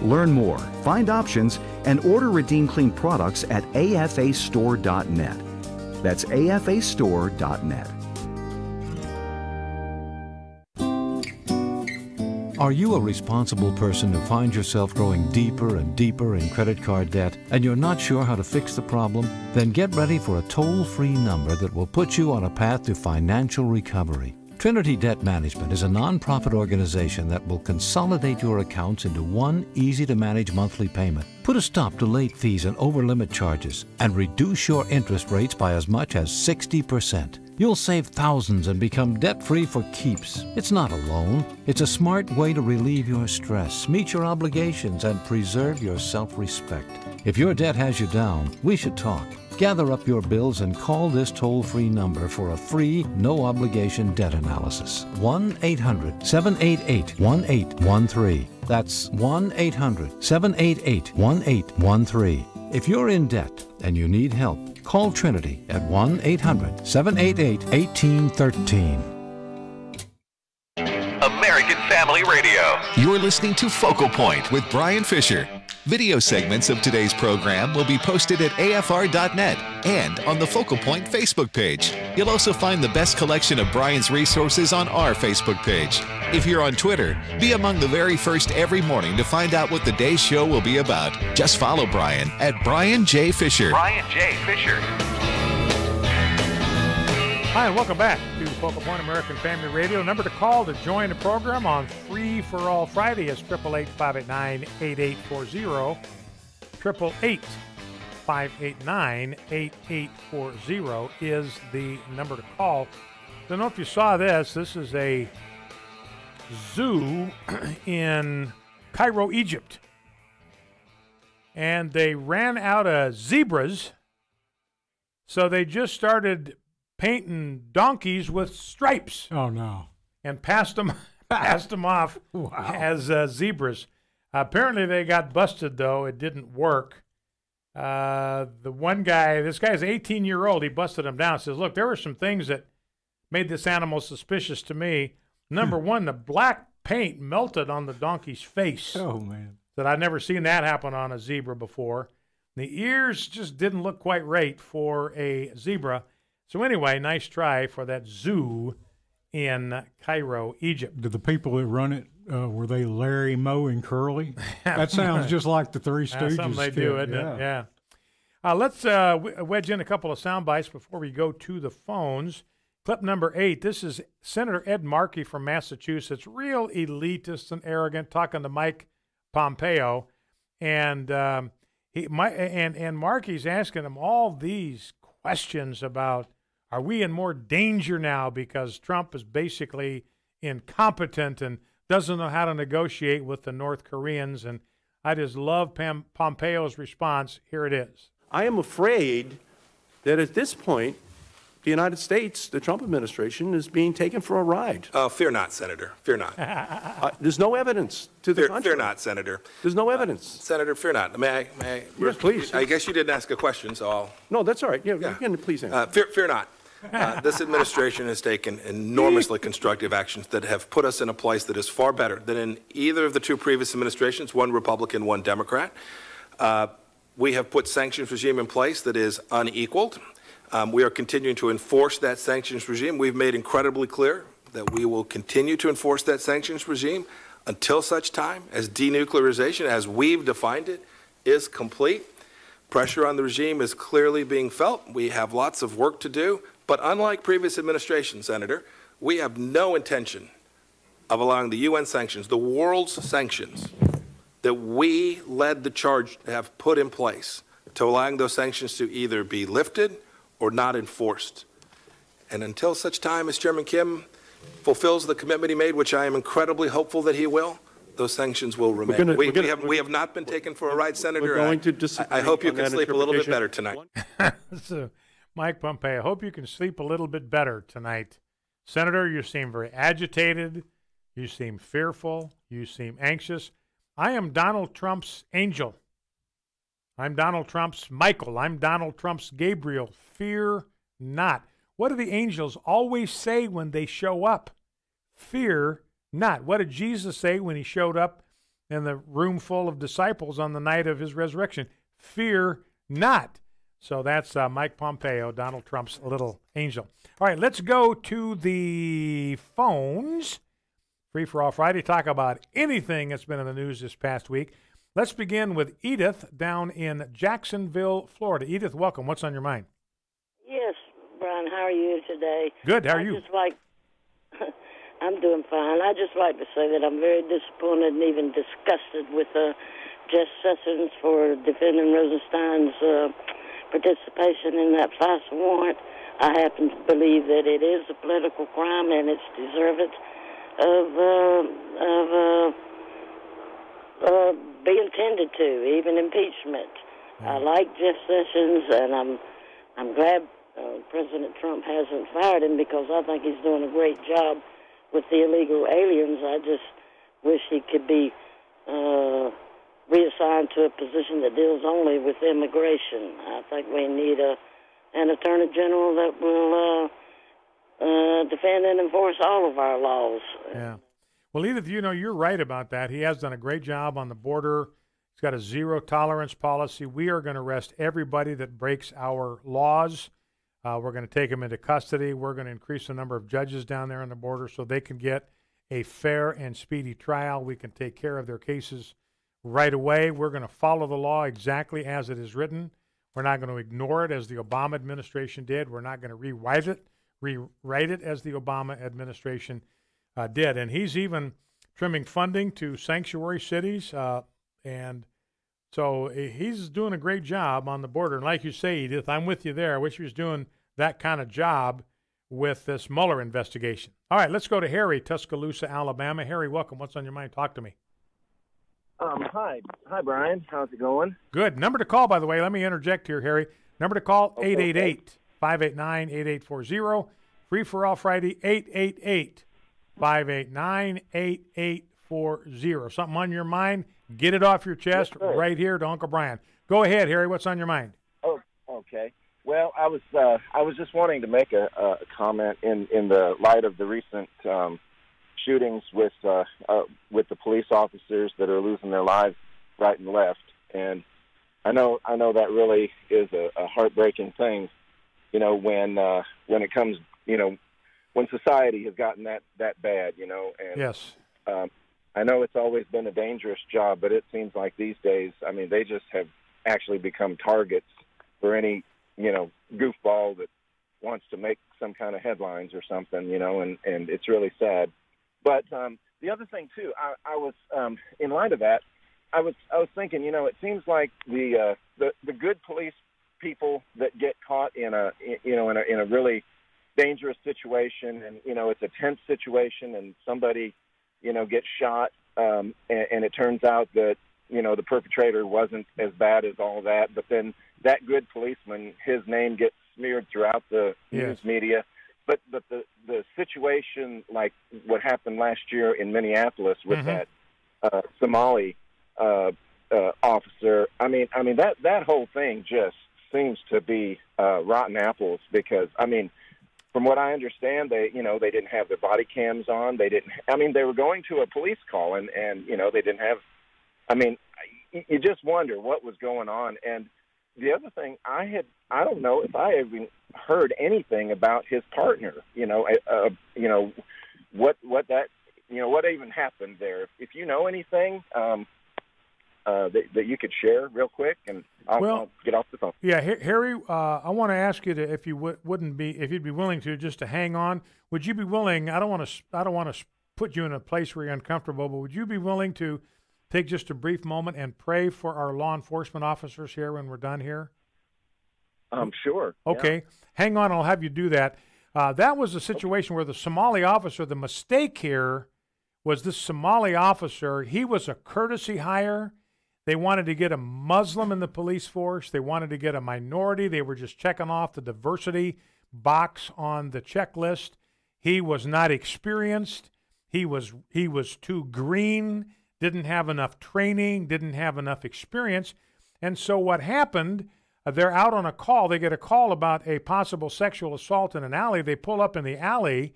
Learn more, find options, and order Redeem Clean products at afastore.net. That's afastore.net. Are you a responsible person who finds yourself growing deeper and deeper in credit card debt and you're not sure how to fix the problem? Then get ready for a toll-free number that will put you on a path to financial recovery. Trinity Debt Management is a nonprofit organization that will consolidate your accounts into one easy-to-manage monthly payment, put a stop to late fees and over-limit charges, and reduce your interest rates by as much as 60%. You'll save thousands and become debt-free for keeps. It's not a loan. It's a smart way to relieve your stress, meet your obligations, and preserve your self-respect. If your debt has you down, we should talk. Gather up your bills and call this toll-free number for a free, no-obligation debt analysis. 1-800-788-1813. That's 1-800-788-1813. If you're in debt and you need help, call Trinity at 1-800-788-1813. American Family Radio. You're listening to Focal Point with Brian Fisher. Video segments of today's program will be posted at afr.net and on the Focal Point Facebook page. You'll also find the best collection of Brian's resources on our Facebook page. If you're on Twitter, be among the very first every morning to find out what the day's show will be about. Just follow Brian at Brian J. Fisher. Brian J. Fisher. Hi, and welcome back to Focal Point American Family Radio. Number to call to join the program on Free for All Friday is 888-589-8840. 888-589-8840 is the number to call. Don't know if you saw this. This is a zoo in Cairo, Egypt. And they ran out of zebras, so they just started painting donkeys with stripes. Oh no! And passed them off as zebras. Apparently they got busted though. It didn't work. The one guy, this guy's 18-year-old. He busted him down. Says, "Look, there were some things that made this animal suspicious to me. Number one, the black paint melted on the donkey's face. Oh man! That I'd never seen that happen on a zebra before. The ears just didn't look quite right for a zebra." So anyway, nice try for that zoo in Cairo, Egypt. Do the people that run it, were they Larry, Moe, and Curly? That sounds just like the Three Stooges. Something they do, isn't it? Yeah. Let's wedge in a couple of sound bites before we go to the phones. Clip number 8. This is Senator Ed Markey from Massachusetts, real elitist and arrogant, talking to Mike Pompeo, and Markey's asking him all these questions about, are we in more danger now because Trump is basically incompetent and doesn't know how to negotiate with the North Koreans? And I just love Pompeo's response. Here it is. I am afraid that at this point, the United States, the Trump administration, is being taken for a ride. Fear not, Senator. Fear not. There's no evidence to the contrary. Fear not, Senator. There's no evidence. Senator, fear not. May I? Yes, please. I guess you didn't ask a question, so I'll... No, that's all right. Yeah. You can please answer. Fear not. This administration has taken enormously constructive actions that have put us in a place that is far better than in either of the two previous administrations, one Republican, one Democrat. We have put sanctions regime in place that is unequaled. We are continuing to enforce that sanctions regime. We've made incredibly clear that we will continue to enforce that sanctions regime until such time as denuclearization, as we've defined it, is complete. Pressure on the regime is clearly being felt. We have lots of work to do. But unlike previous administrations, Senator, we have no intention of allowing the UN sanctions, the world's sanctions, that we led the charge to have put in place, to allowing those sanctions to either be lifted or not enforced. And until such time as Chairman Kim fulfills the commitment he made, which I am incredibly hopeful that he will, those sanctions will remain. We have not been taken for a ride, Senator. We're going to disagree. I hope you can sleep a little bit better tonight. So, Mike Pompeo, I hope you can sleep a little bit better tonight. Senator, you seem very agitated. You seem fearful. You seem anxious. I am Donald Trump's angel. I'm Donald Trump's Michael. I'm Donald Trump's Gabriel. Fear not. What do the angels always say when they show up? Fear not. What did Jesus say when he showed up in the room full of disciples on the night of his resurrection? Fear not. So that's Mike Pompeo, Donald Trump's little angel. All right, let's go to the phones. Free for All Friday. Talk about anything that's been in the news this past week. Let's begin with Edith down in Jacksonville, Florida. Edith, welcome. What's on your mind? Yes, Brian, how are you today? Good. How are you? I'm doing fine. I just like to say that I'm very disappointed and even disgusted with Jeff Sessions for defending Rosenstein's participation in that FISA warrant. I happen to believe that it is a political crime and it's deserving of being tended to, even impeachment. I like Jeff Sessions, and I'm glad President Trump hasn't fired him because I think he's doing a great job with the illegal aliens. I just wish he could be reassigned to a position that deals only with immigration. I think we need an attorney general that will defend and enforce all of our laws. Yeah. Well, Edith, you're right about that. He has done a great job on the border. He's got a zero-tolerance policy. We are going to arrest everybody that breaks our laws. We're going to take them into custody. We're going to increase the number of judges down there on the border so they can get a fair and speedy trial. We can take care of their cases right away. We're going to follow the law exactly as it is written. We're not going to ignore it as the Obama administration did. We're not going to rewrite it as the Obama administration did. And he's even trimming funding to sanctuary cities. And so he's doing a great job on the border. And like you say, Edith, I'm with you there. I wish he was doing that kind of job with this Mueller investigation. All right, let's go to Harry, Tuscaloosa, Alabama. Harry, welcome. What's on your mind? Talk to me. Hi, Brian. How's it going? Good. Number to call, by the way. Let me interject here, Harry. Number to call, 888-589-8840. Free for All Friday, 888-589-8840. Something on your mind? Get it off your chest right here to Uncle Brian. Go ahead, Harry. What's on your mind? Oh, okay. Well, I was just wanting to make a comment in the light of the recent shootings with the police officers that are losing their lives right and left, and I know that really is a heartbreaking thing. When it comes, when society has gotten that bad, and yes. I know it's always been a dangerous job, but it seems like these days, they just have actually become targets for any, goofball that wants to make some kind of headlines or something, and it's really sad. But the other thing too, I was in light of that, I was thinking, it seems like the good police people that get caught in a really dangerous situation, and it's a tense situation, and somebody gets shot, and it turns out that the perpetrator wasn't as bad as all that, but then that good policeman, his name gets smeared throughout the news media. But the situation, like what happened last year in Minneapolis with that Somali officer, I mean that whole thing just seems to be rotten apples, because from what I understand, they didn't have their body cams on. They were going to a police call, and they didn't have. You just wonder what was going on. And the other thing, I don't know if I even heard anything about his partner. What even happened there. If you know anything that you could share real quick, and I'll get off the phone. Yeah, Harry, I want to ask you to, if you if you'd be willing to, just to hang on. Would you be willing? I don't want to put you in a place where you're uncomfortable, but would you be willing to take just a brief moment and pray for our law enforcement officers here when we're done here? Sure. Okay. Yeah. Hang on. I'll have you do that. That was a situation where the Somali officer, the mistake here was this Somali officer, he was a courtesy hire. They wanted to get a Muslim in the police force. They wanted to get a minority. They were just checking off the diversity box on the checklist. He was not experienced. He was too green, didn't have enough training, didn't have enough experience. And so what happened, they're out on a call. They get a call about a possible sexual assault in an alley. They pull up in the alley,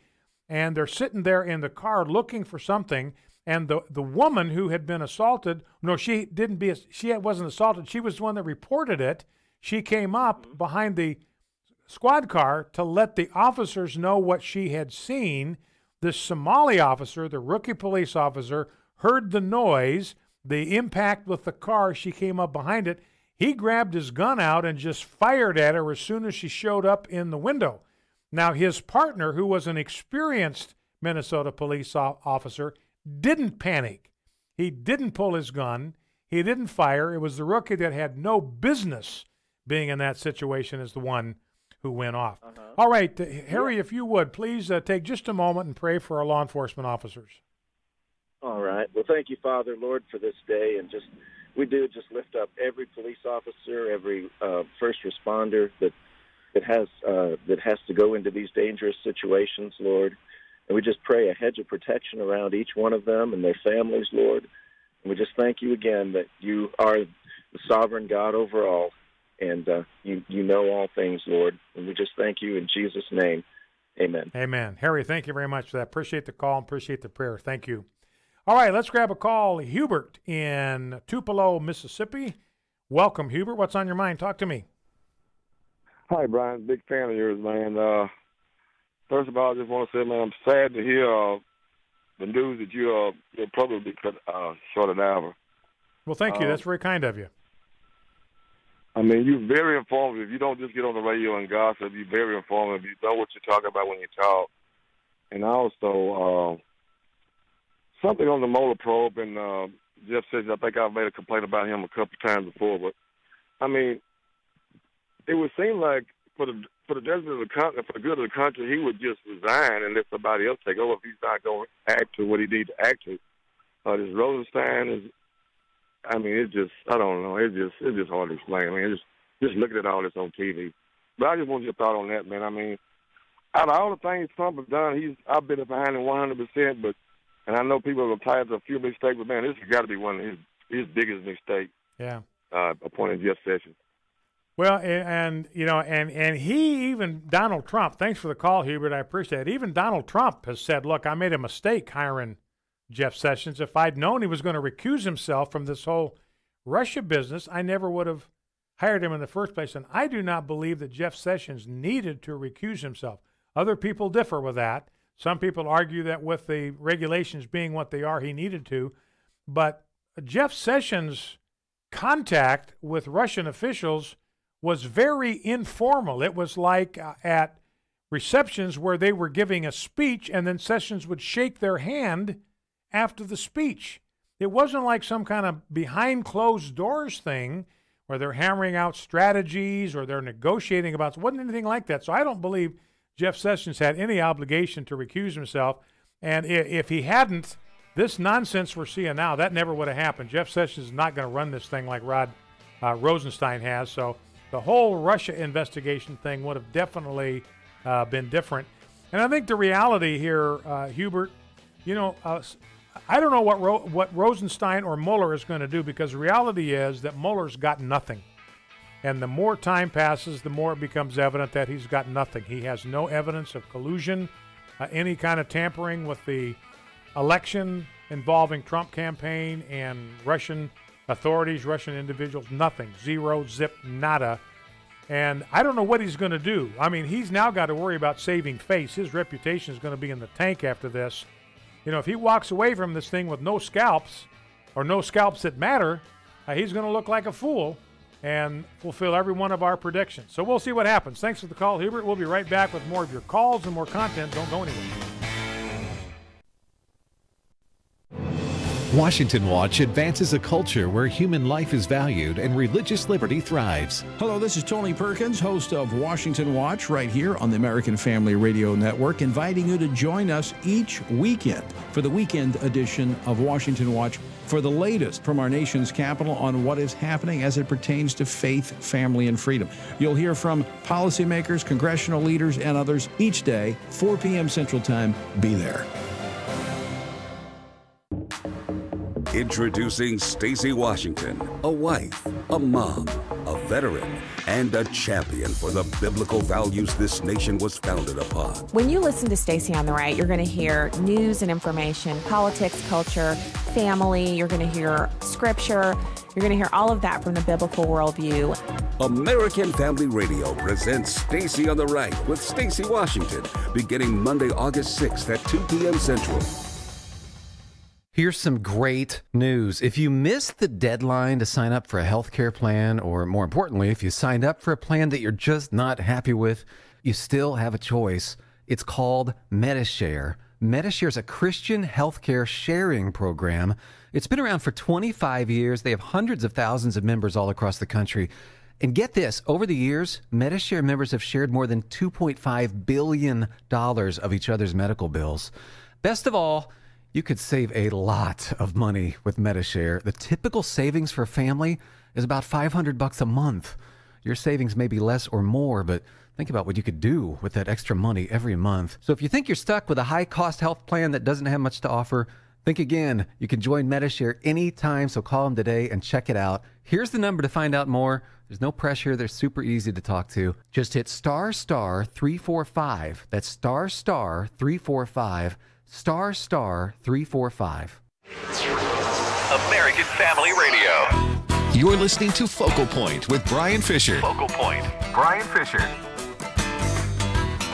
and they're sitting there in the car looking for something. And the woman who had been assaulted, she wasn't assaulted. She was the one that reported it. She came up behind the squad car to let the officers know what she had seen. The Somali officer, the rookie police officer, heard the noise, the impact with the car. She came up behind it. He grabbed his gun out and just fired at her as soon as she showed up in the window. Now, his partner, who was an experienced Minnesota police officer, didn't panic. He didn't pull his gun. He didn't fire. It was the rookie that had no business being in that situation as the one who went off. All right, Harry, if you would, please take just a moment and pray for our law enforcement officers. All right. Well, thank you, Father, Lord, for this day. And we do lift up every police officer, every first responder that has to go into these dangerous situations, Lord. And we just pray a hedge of protection around each one of them and their families, Lord. And we just thank you again that you are the sovereign God over all, and you know all things, Lord. And we just thank you in Jesus' name. Amen. Amen. Harry, thank you very much for that. Appreciate the call and appreciate the prayer. Thank you. All right, let's grab a call. Hubert in Tupelo, Mississippi. Welcome, Hubert. What's on your mind? Talk to me. Hi, Brian. Big fan of yours, man. First of all, I just want to say, man, I'm sad to hear the news that you'll probably cut short an hour. Well, thank you. That's very kind of you. I mean, you're very informative. You don't just get on the radio and gossip. You're very informative. You know what you're talking about when you talk. And also, something on the motor probe, and Jeff says, I think I've made a complaint about him a couple of times before, but, I mean, it would seem like for the betterment of the country, for the good of the country, he would just resign and let somebody else take over if he's not going to act to what he needs to act to. This Rosenstein is, I mean, it's just, I don't know, it's just hard to explain. I mean, just looking at all this on TV. But I just want your thought on that, man. I mean, out of all the things Trump has done, I've been behind him 100%, but, and I know people are tired of a few mistakes, but man, this has got to be one of his biggest mistakes. Yeah. Appointing Jeff Sessions. Well, and he, even Donald Trump, thanks for the call, Hubert, I appreciate it. Even Donald Trump has said, look, I made a mistake hiring Jeff Sessions. If I'd known he was going to recuse himself from this whole Russia business, I never would have hired him in the first place. And I do not believe that Jeff Sessions needed to recuse himself. Other people differ with that. Some people argue that with the regulations being what they are, he needed to. But Jeff Sessions' contact with Russian officials was very informal. It was like at receptions where they were giving a speech and then Sessions would shake their hand after the speech. It wasn't like some kind of behind closed doors thing where they're hammering out strategies or they're negotiating about. It wasn't anything like that. So I don't believe Jeff Sessions had any obligation to recuse himself. And if he hadn't, this nonsense we're seeing now, that never would have happened. Jeff Sessions is not going to run this thing like Rosenstein has. So the whole Russia investigation thing would have definitely been different. And I think the reality here, Hubert, I don't know what Rosenstein or Mueller is going to do, because the reality is that Mueller's got nothing. And the more time passes, the more it becomes evident that he's got nothing. He has no evidence of collusion, any kind of tampering with the election involving Trump campaign and Russian authorities, Russian individuals, nothing. Zero, zip, nada. And I don't know what he's going to do. I mean, he's now got to worry about saving face. His reputation is going to be in the tank after this. If he walks away from this thing with no scalps, or no scalps that matter, he's going to look like a fool and fulfill every one of our predictions. So we'll see what happens. Thanks for the call, Hubert. We'll be right back with more of your calls and more content. Don't go anywhere. Washington Watch advances a culture where human life is valued and religious liberty thrives. Hello, this is Tony Perkins, host of Washington Watch, right here on the American Family Radio Network, inviting you to join us each weekend for the weekend edition of Washington Watch for the latest from our nation's capital on what is happening as it pertains to faith, family, and freedom. You'll hear from policymakers, congressional leaders, and others each day, 4 p.m. Central Time. Be there. Introducing Stacey Washington, a wife, a mom, a veteran, and a champion for the biblical values this nation was founded upon. When you listen to Stacey on the Right, you're going to hear news and information, politics, culture, family. You're going to hear scripture. You're going to hear all of that from the biblical worldview. American Family Radio presents Stacey on the Right with Stacey Washington, beginning Monday, August 6th at 2 p.m. Central. Here's some great news. If you missed the deadline to sign up for a health care plan, or more importantly, if you signed up for a plan that you're just not happy with, you still have a choice. It's called Medi-Share. Medi-Share is a Christian healthcare sharing program. It's been around for 25 years. They have hundreds of thousands of members all across the country. And get this, over the years, Medi-Share members have shared more than $2.5 billion of each other's medical bills. Best of all, you could save a lot of money with Medi-Share. The typical savings for a family is about $500 a month. Your savings may be less or more, but think about what you could do with that extra money every month. So if you think you're stuck with a high-cost health plan that doesn't have much to offer, think again. You can join Medi-Share anytime, so call them today and check it out. Here's the number to find out more. There's no pressure. They're super easy to talk to. Just hit *345. That's *345. *345. American Family Radio. You're listening to Focal Point with Brian Fisher. Focal Point. Brian Fisher.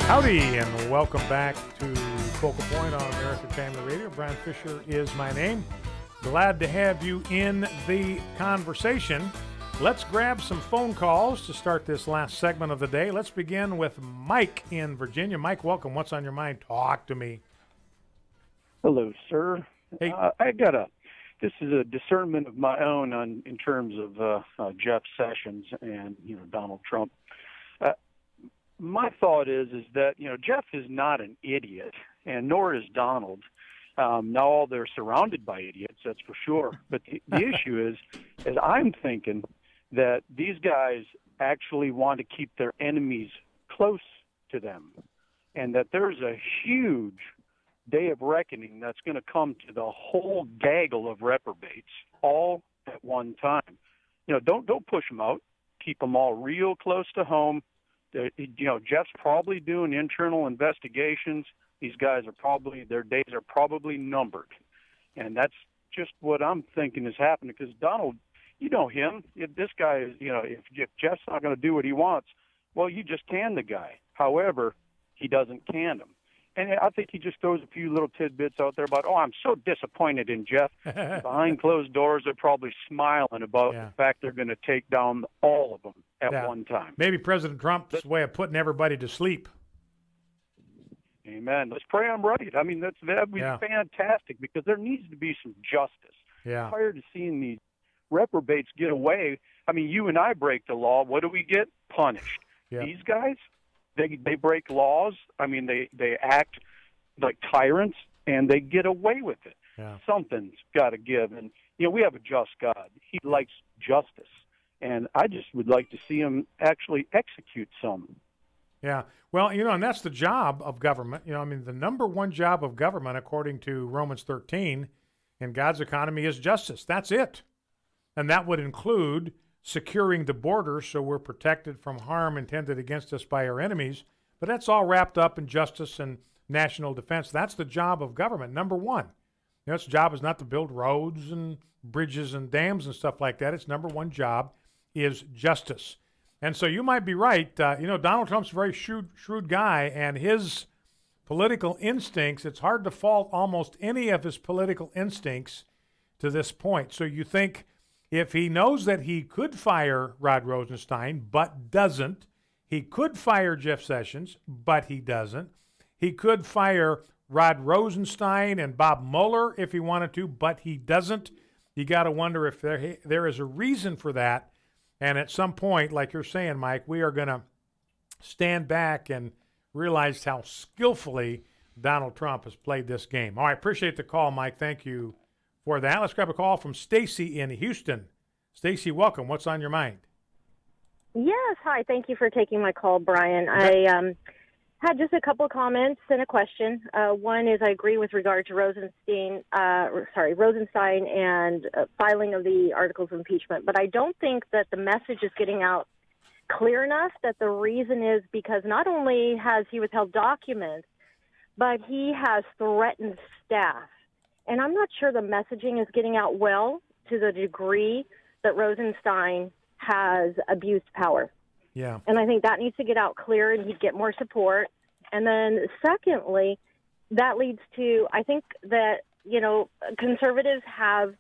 Howdy, and welcome back to Focal Point on American Family Radio. Brian Fisher is my name. Glad to have you in the conversation. Let's grab some phone calls to start this last segment of the day. Let's begin with Mike in Virginia. Mike, welcome. What's on your mind? Talk to me. Hello, sir. Hey. This is a discernment of my own in terms of Jeff Sessions and Donald Trump. My thought is that Jeff is not an idiot, and nor is Donald. Now they're surrounded by idiots, that's for sure. But the issue is I'm thinking that these guys actually want to keep their enemies close to them, and that there's a huge day of reckoning that's going to come to the whole gaggle of reprobates all at one time. Don't push them out. Keep them all real close to home. Jeff's probably doing internal investigations. These guys their days are probably numbered. And that's just what I'm thinking is happening, because Donald, you know him. If this guy is, if Jeff's not going to do what he wants, well, you just can the guy. However, he doesn't can him. And I think he just throws a few little tidbits out there about, I'm so disappointed in Jeff. Behind closed doors, they're probably smiling about the fact they're going to take down all of them at one time. Maybe President Trump's way of putting everybody to sleep. Amen. Let's pray I'm right. I mean, that would be fantastic, because there needs to be some justice. Yeah. I'm tired of seeing these reprobates get away. I mean, you and I break the law. What do we get? Punished. Yeah. These guys, they break laws. I mean, they act like tyrants, and they get away with it. Yeah. Something's got to give. And, we have a just God. He likes justice. and I just would like to see him actually execute some. Yeah. Well, and that's the job of government. The number one job of government, according to Romans 13, in God's economy is justice. That's it. And that would include securing the border so we're protected from harm intended against us by our enemies. But that's all wrapped up in justice and national defense. That's the job of government, number one. Its job is not to build roads and bridges and dams and stuff like that. Its number one job is justice. And so you might be right. Donald Trump's a very shrewd guy, and his political instincts, it's hard to fault almost any of his political instincts to this point. So you think if he knows that he could fire Rod Rosenstein but doesn't, he could fire Jeff Sessions but he doesn't, he could fire Rod Rosenstein and Bob Mueller if he wanted to, but he doesn't. You got to wonder if there is a reason for that. And at some point, like you're saying, Mike, we are going to stand back and realize how skillfully Donald Trump has played this game. All right, appreciate the call, Mike. Thank you for that. Let's grab a call from Stacy in Houston. Stacy, welcome. What's on your mind? Yes, hi. Thank you for taking my call, Brian. Okay. I had just a couple of comments and a question. One is I agree with regard to Rosenstein and filing of the articles of impeachment, but I don't think that the message is getting out clear enough that the reason is because not only has he withheld documents, but he has threatened staff. And I'm not sure the messaging is getting out well to the degree that Rosenstein has abused power. Yeah. And I think that needs to get out clear and he'd get more support. And then secondly, that leads to, I think that, conservatives have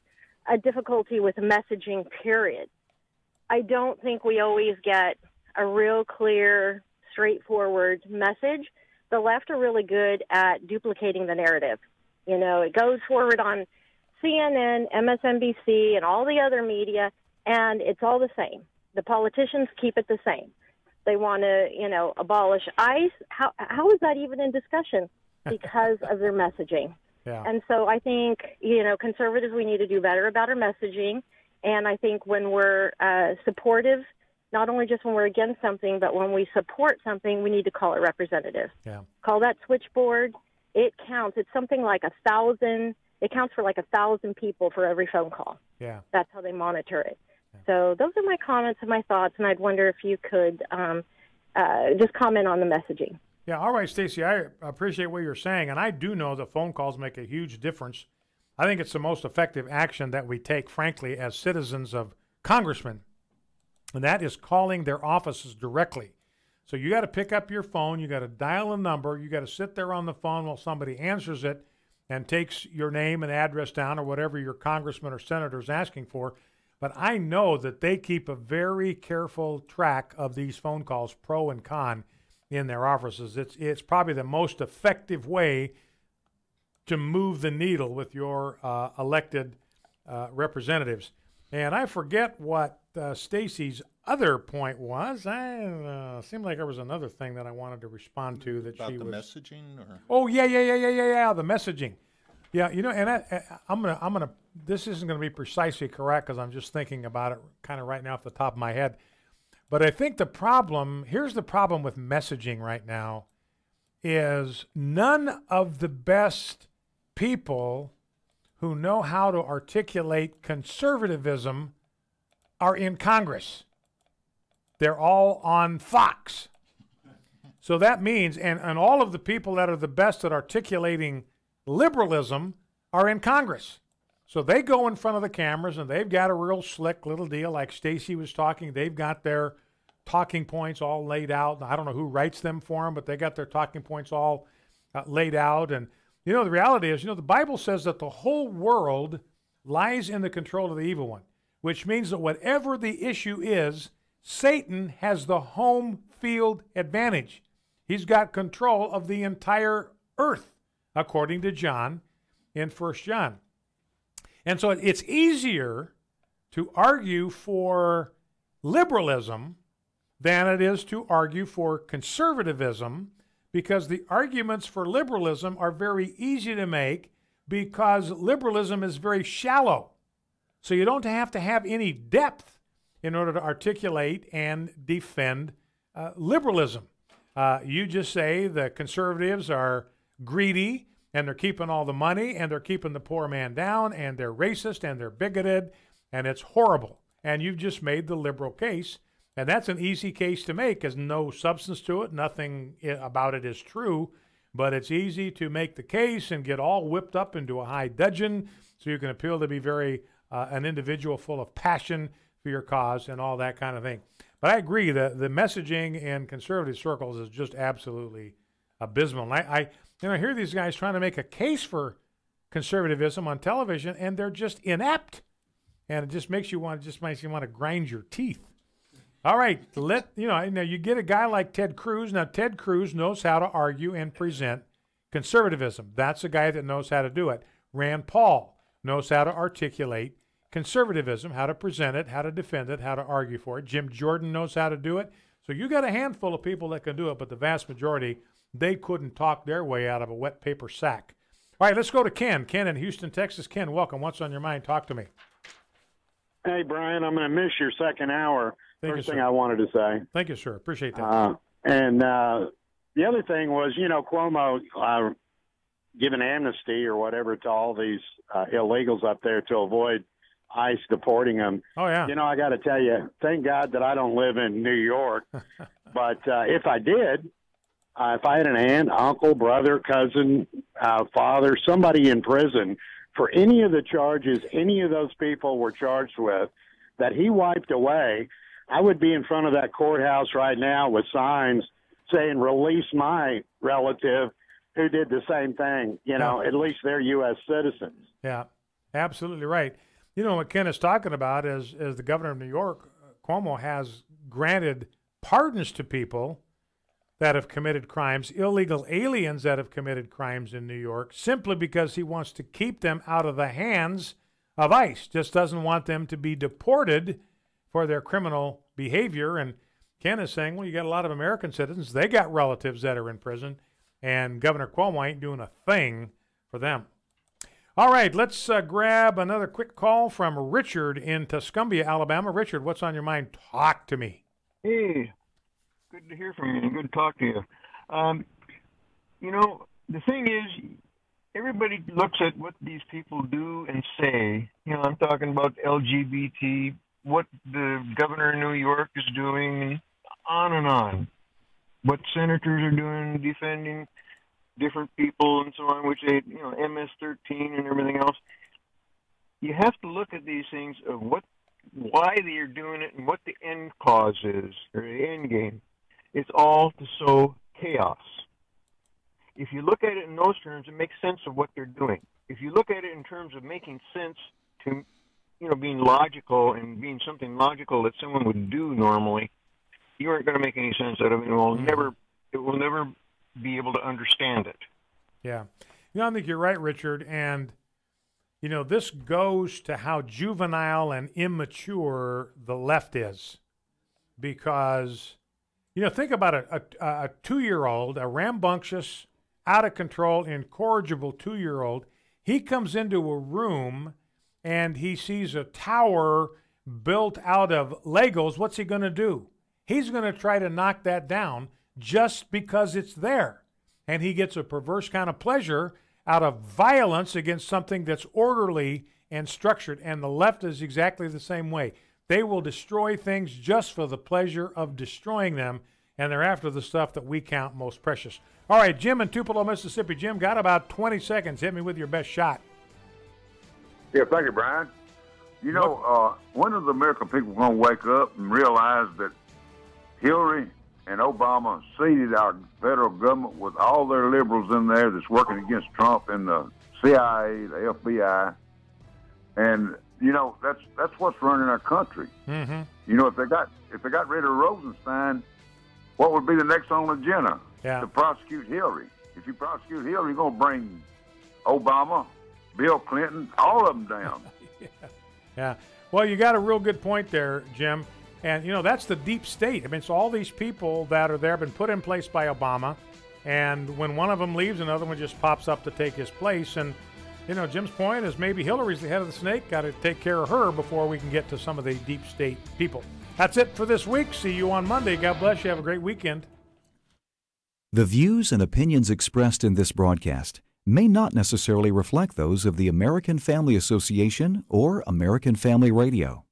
a difficulty with messaging, period. I don't think we always get a real clear, straightforward message. The left are really good at duplicating the narrative. It goes forward on CNN, MSNBC, and all the other media, and it's all the same. The politicians keep it the same. They want to, abolish ICE. How is that even in discussion? Because of their messaging. Yeah. And so I think, conservatives, we need to do better about our messaging. And I think when we're supportive, not only just when we're against something, but when we support something, we need to call it representative. Yeah. Call that switchboard. It counts. It's something like 1,000. It counts for like 1,000 people for every phone call. Yeah. That's how they monitor it. So those are my comments and my thoughts, and I'd wonder if you could just comment on the messaging. Yeah, all right, Stacey, I appreciate what you're saying, and I do know that phone calls make a huge difference. I think it's the most effective action that we take, frankly, as citizens of congressmen, and that is calling their offices directly. So you got to pick up your phone, you got to dial a number, you got to sit there on the phone while somebody answers it and takes your name and address down or whatever your congressman or senator is asking for. But I know that they keep a very careful track of these phone calls, pro and con, in their offices. It's probably the most effective way to move the needle with your elected representatives. And I forget what Stacey's other point was. Seemed like there was another thing that I wanted to respond to that about she the was. Messaging, or The messaging. Yeah, and I'm gonna. This isn't going to be precisely correct because I'm just thinking about it kind of right now off the top of my head. But I think here's the problem with messaging right now, is none of the best people who know how to articulate conservatism are in Congress. They're all on Fox. So that means, and all of the people that are the best at articulating liberalism are in Congress. So they go in front of the cameras, and they've got a real slick little deal like Stacey was talking. They've got their talking points all laid out. I don't know who writes them for them, but they got their talking points all laid out. And, the reality is, the Bible says that the whole world lies in the control of the evil one, which means that whatever the issue is, Satan has the home field advantage. He's got control of the entire earth, according to John in 1 John. And so it's easier to argue for liberalism than it is to argue for conservatism, because the arguments for liberalism are very easy to make because liberalism is very shallow. So you don't have to have any depth in order to articulate and defend liberalism. You just say the conservatives are greedy and they're keeping all the money and they're keeping the poor man down and they're racist and they're bigoted and it's horrible. And you've just made the liberal case. And that's an easy case to make because no substance to it. Nothing about it is true. But it's easy to make the case and get all whipped up into a high dudgeon so you can appeal to be very an individual full of passion for your cause and all that kind of thing. But I agree, the messaging in conservative circles is just absolutely abysmal. And I hear these guys trying to make a case for conservatism on television, and they're just inept. And it just makes you want to grind your teeth. All right, you get a guy like Ted Cruz. Now, Ted Cruz knows how to argue and present conservatism. That's a guy that knows how to do it. Rand Paul knows how to articulate conservatism, how to present it, how to defend it, how to argue for it. Jim Jordan knows how to do it. So you got a handful of people that can do it, but the vast majority, they couldn't talk their way out of a wet paper sack. All right, let's go to Ken. Ken in Houston, Texas. Ken, welcome. What's on your mind? Talk to me. Hey, Brian, I'm going to miss your second hour. First thing I wanted to say. Thank you, sir. Appreciate that. And the other thing was, Cuomo giving amnesty or whatever to all these illegals up there to avoid ICE deporting them. Oh, yeah. I got to tell you, thank God that I don't live in New York. But if I did, if I had an aunt, uncle, brother, cousin, father, somebody in prison for any of the charges any of those people were charged with that he wiped away, I would be in front of that courthouse right now with signs saying, release my relative who did the same thing. At least they're U.S. citizens. Yeah, absolutely right. What Ken is talking about is the governor of New York, Cuomo, has granted pardons to people that have committed crimes, illegal aliens that have committed crimes in New York, simply because he wants to keep them out of the hands of ICE, just doesn't want them to be deported for their criminal behavior. And Ken is saying, well, you got a lot of American citizens. They got relatives that are in prison, and Governor Cuomo ain't doing a thing for them. All right, let's grab another quick call from Richard in Tuscumbia, Alabama. Richard, what's on your mind? Talk to me. Hey, good to hear from you and good to talk to you. The thing is, everybody looks at what these people do and say. I'm talking about LGBT, what the governor of New York is doing, and on. What senators are doing, defending different people and so on, which they, MS-13 and everything else. You have to look at these things of why they are doing it and what the end cause is, or the end game. It's all to sow chaos. If you look at it in those terms, it makes sense of what they're doing. If you look at it in terms of making sense to, being logical and being something logical that someone would do normally, you aren't going to make any sense out of it. It will never be able to understand it. Yeah. I think you're right, Richard. And, this goes to how juvenile and immature the left is. Because, think about a 2-year-old, a rambunctious, out of control, incorrigible 2-year-old. He comes into a room and he sees a tower built out of Legos. What's he going to do? He's going to try to knock that down just because it's there. And he gets a perverse kind of pleasure out of violence against something that's orderly and structured. And the left is exactly the same way. They will destroy things just for the pleasure of destroying them, and they're after the stuff that we count most precious. All right, Jim in Tupelo, Mississippi. Jim, got about 20 seconds. Hit me with your best shot. Yeah, thank you, Brian. When are the American people going to wake up and realize that Hillary and Obama seeded our federal government with all their liberals in there that's working against Trump and the CIA, the FBI, and that's what's running our country. Mm-hmm. If they got rid of Rosenstein, what would be the next on the agenda? Yeah. To prosecute Hillary. If you prosecute Hillary, you're going to bring Obama, Bill Clinton, all of them down. Yeah. Well, you got a real good point there, Jim. And, that's the deep state. I mean, it's all these people that are there have been put in place by Obama. And when one of them leaves, another one just pops up to take his place. And, Jim's point is maybe Hillary's the head of the snake. Got to take care of her before we can get to some of the deep state people. That's it for this week. See you on Monday. God bless you. Have a great weekend. The views and opinions expressed in this broadcast may not necessarily reflect those of the American Family Association or American Family Radio.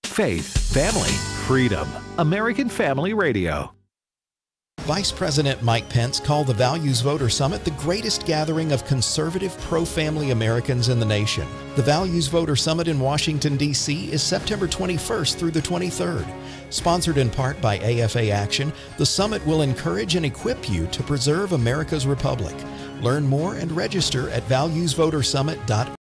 Faith, family, freedom. American Family Radio. Vice President Mike Pence called the Values Voter Summit the greatest gathering of conservative, pro-family Americans in the nation. The Values Voter Summit in Washington, D.C. is September 21st through the 23rd. Sponsored in part by AFA Action, the summit will encourage and equip you to preserve America's republic. Learn more and register at valuesvotersummit.org.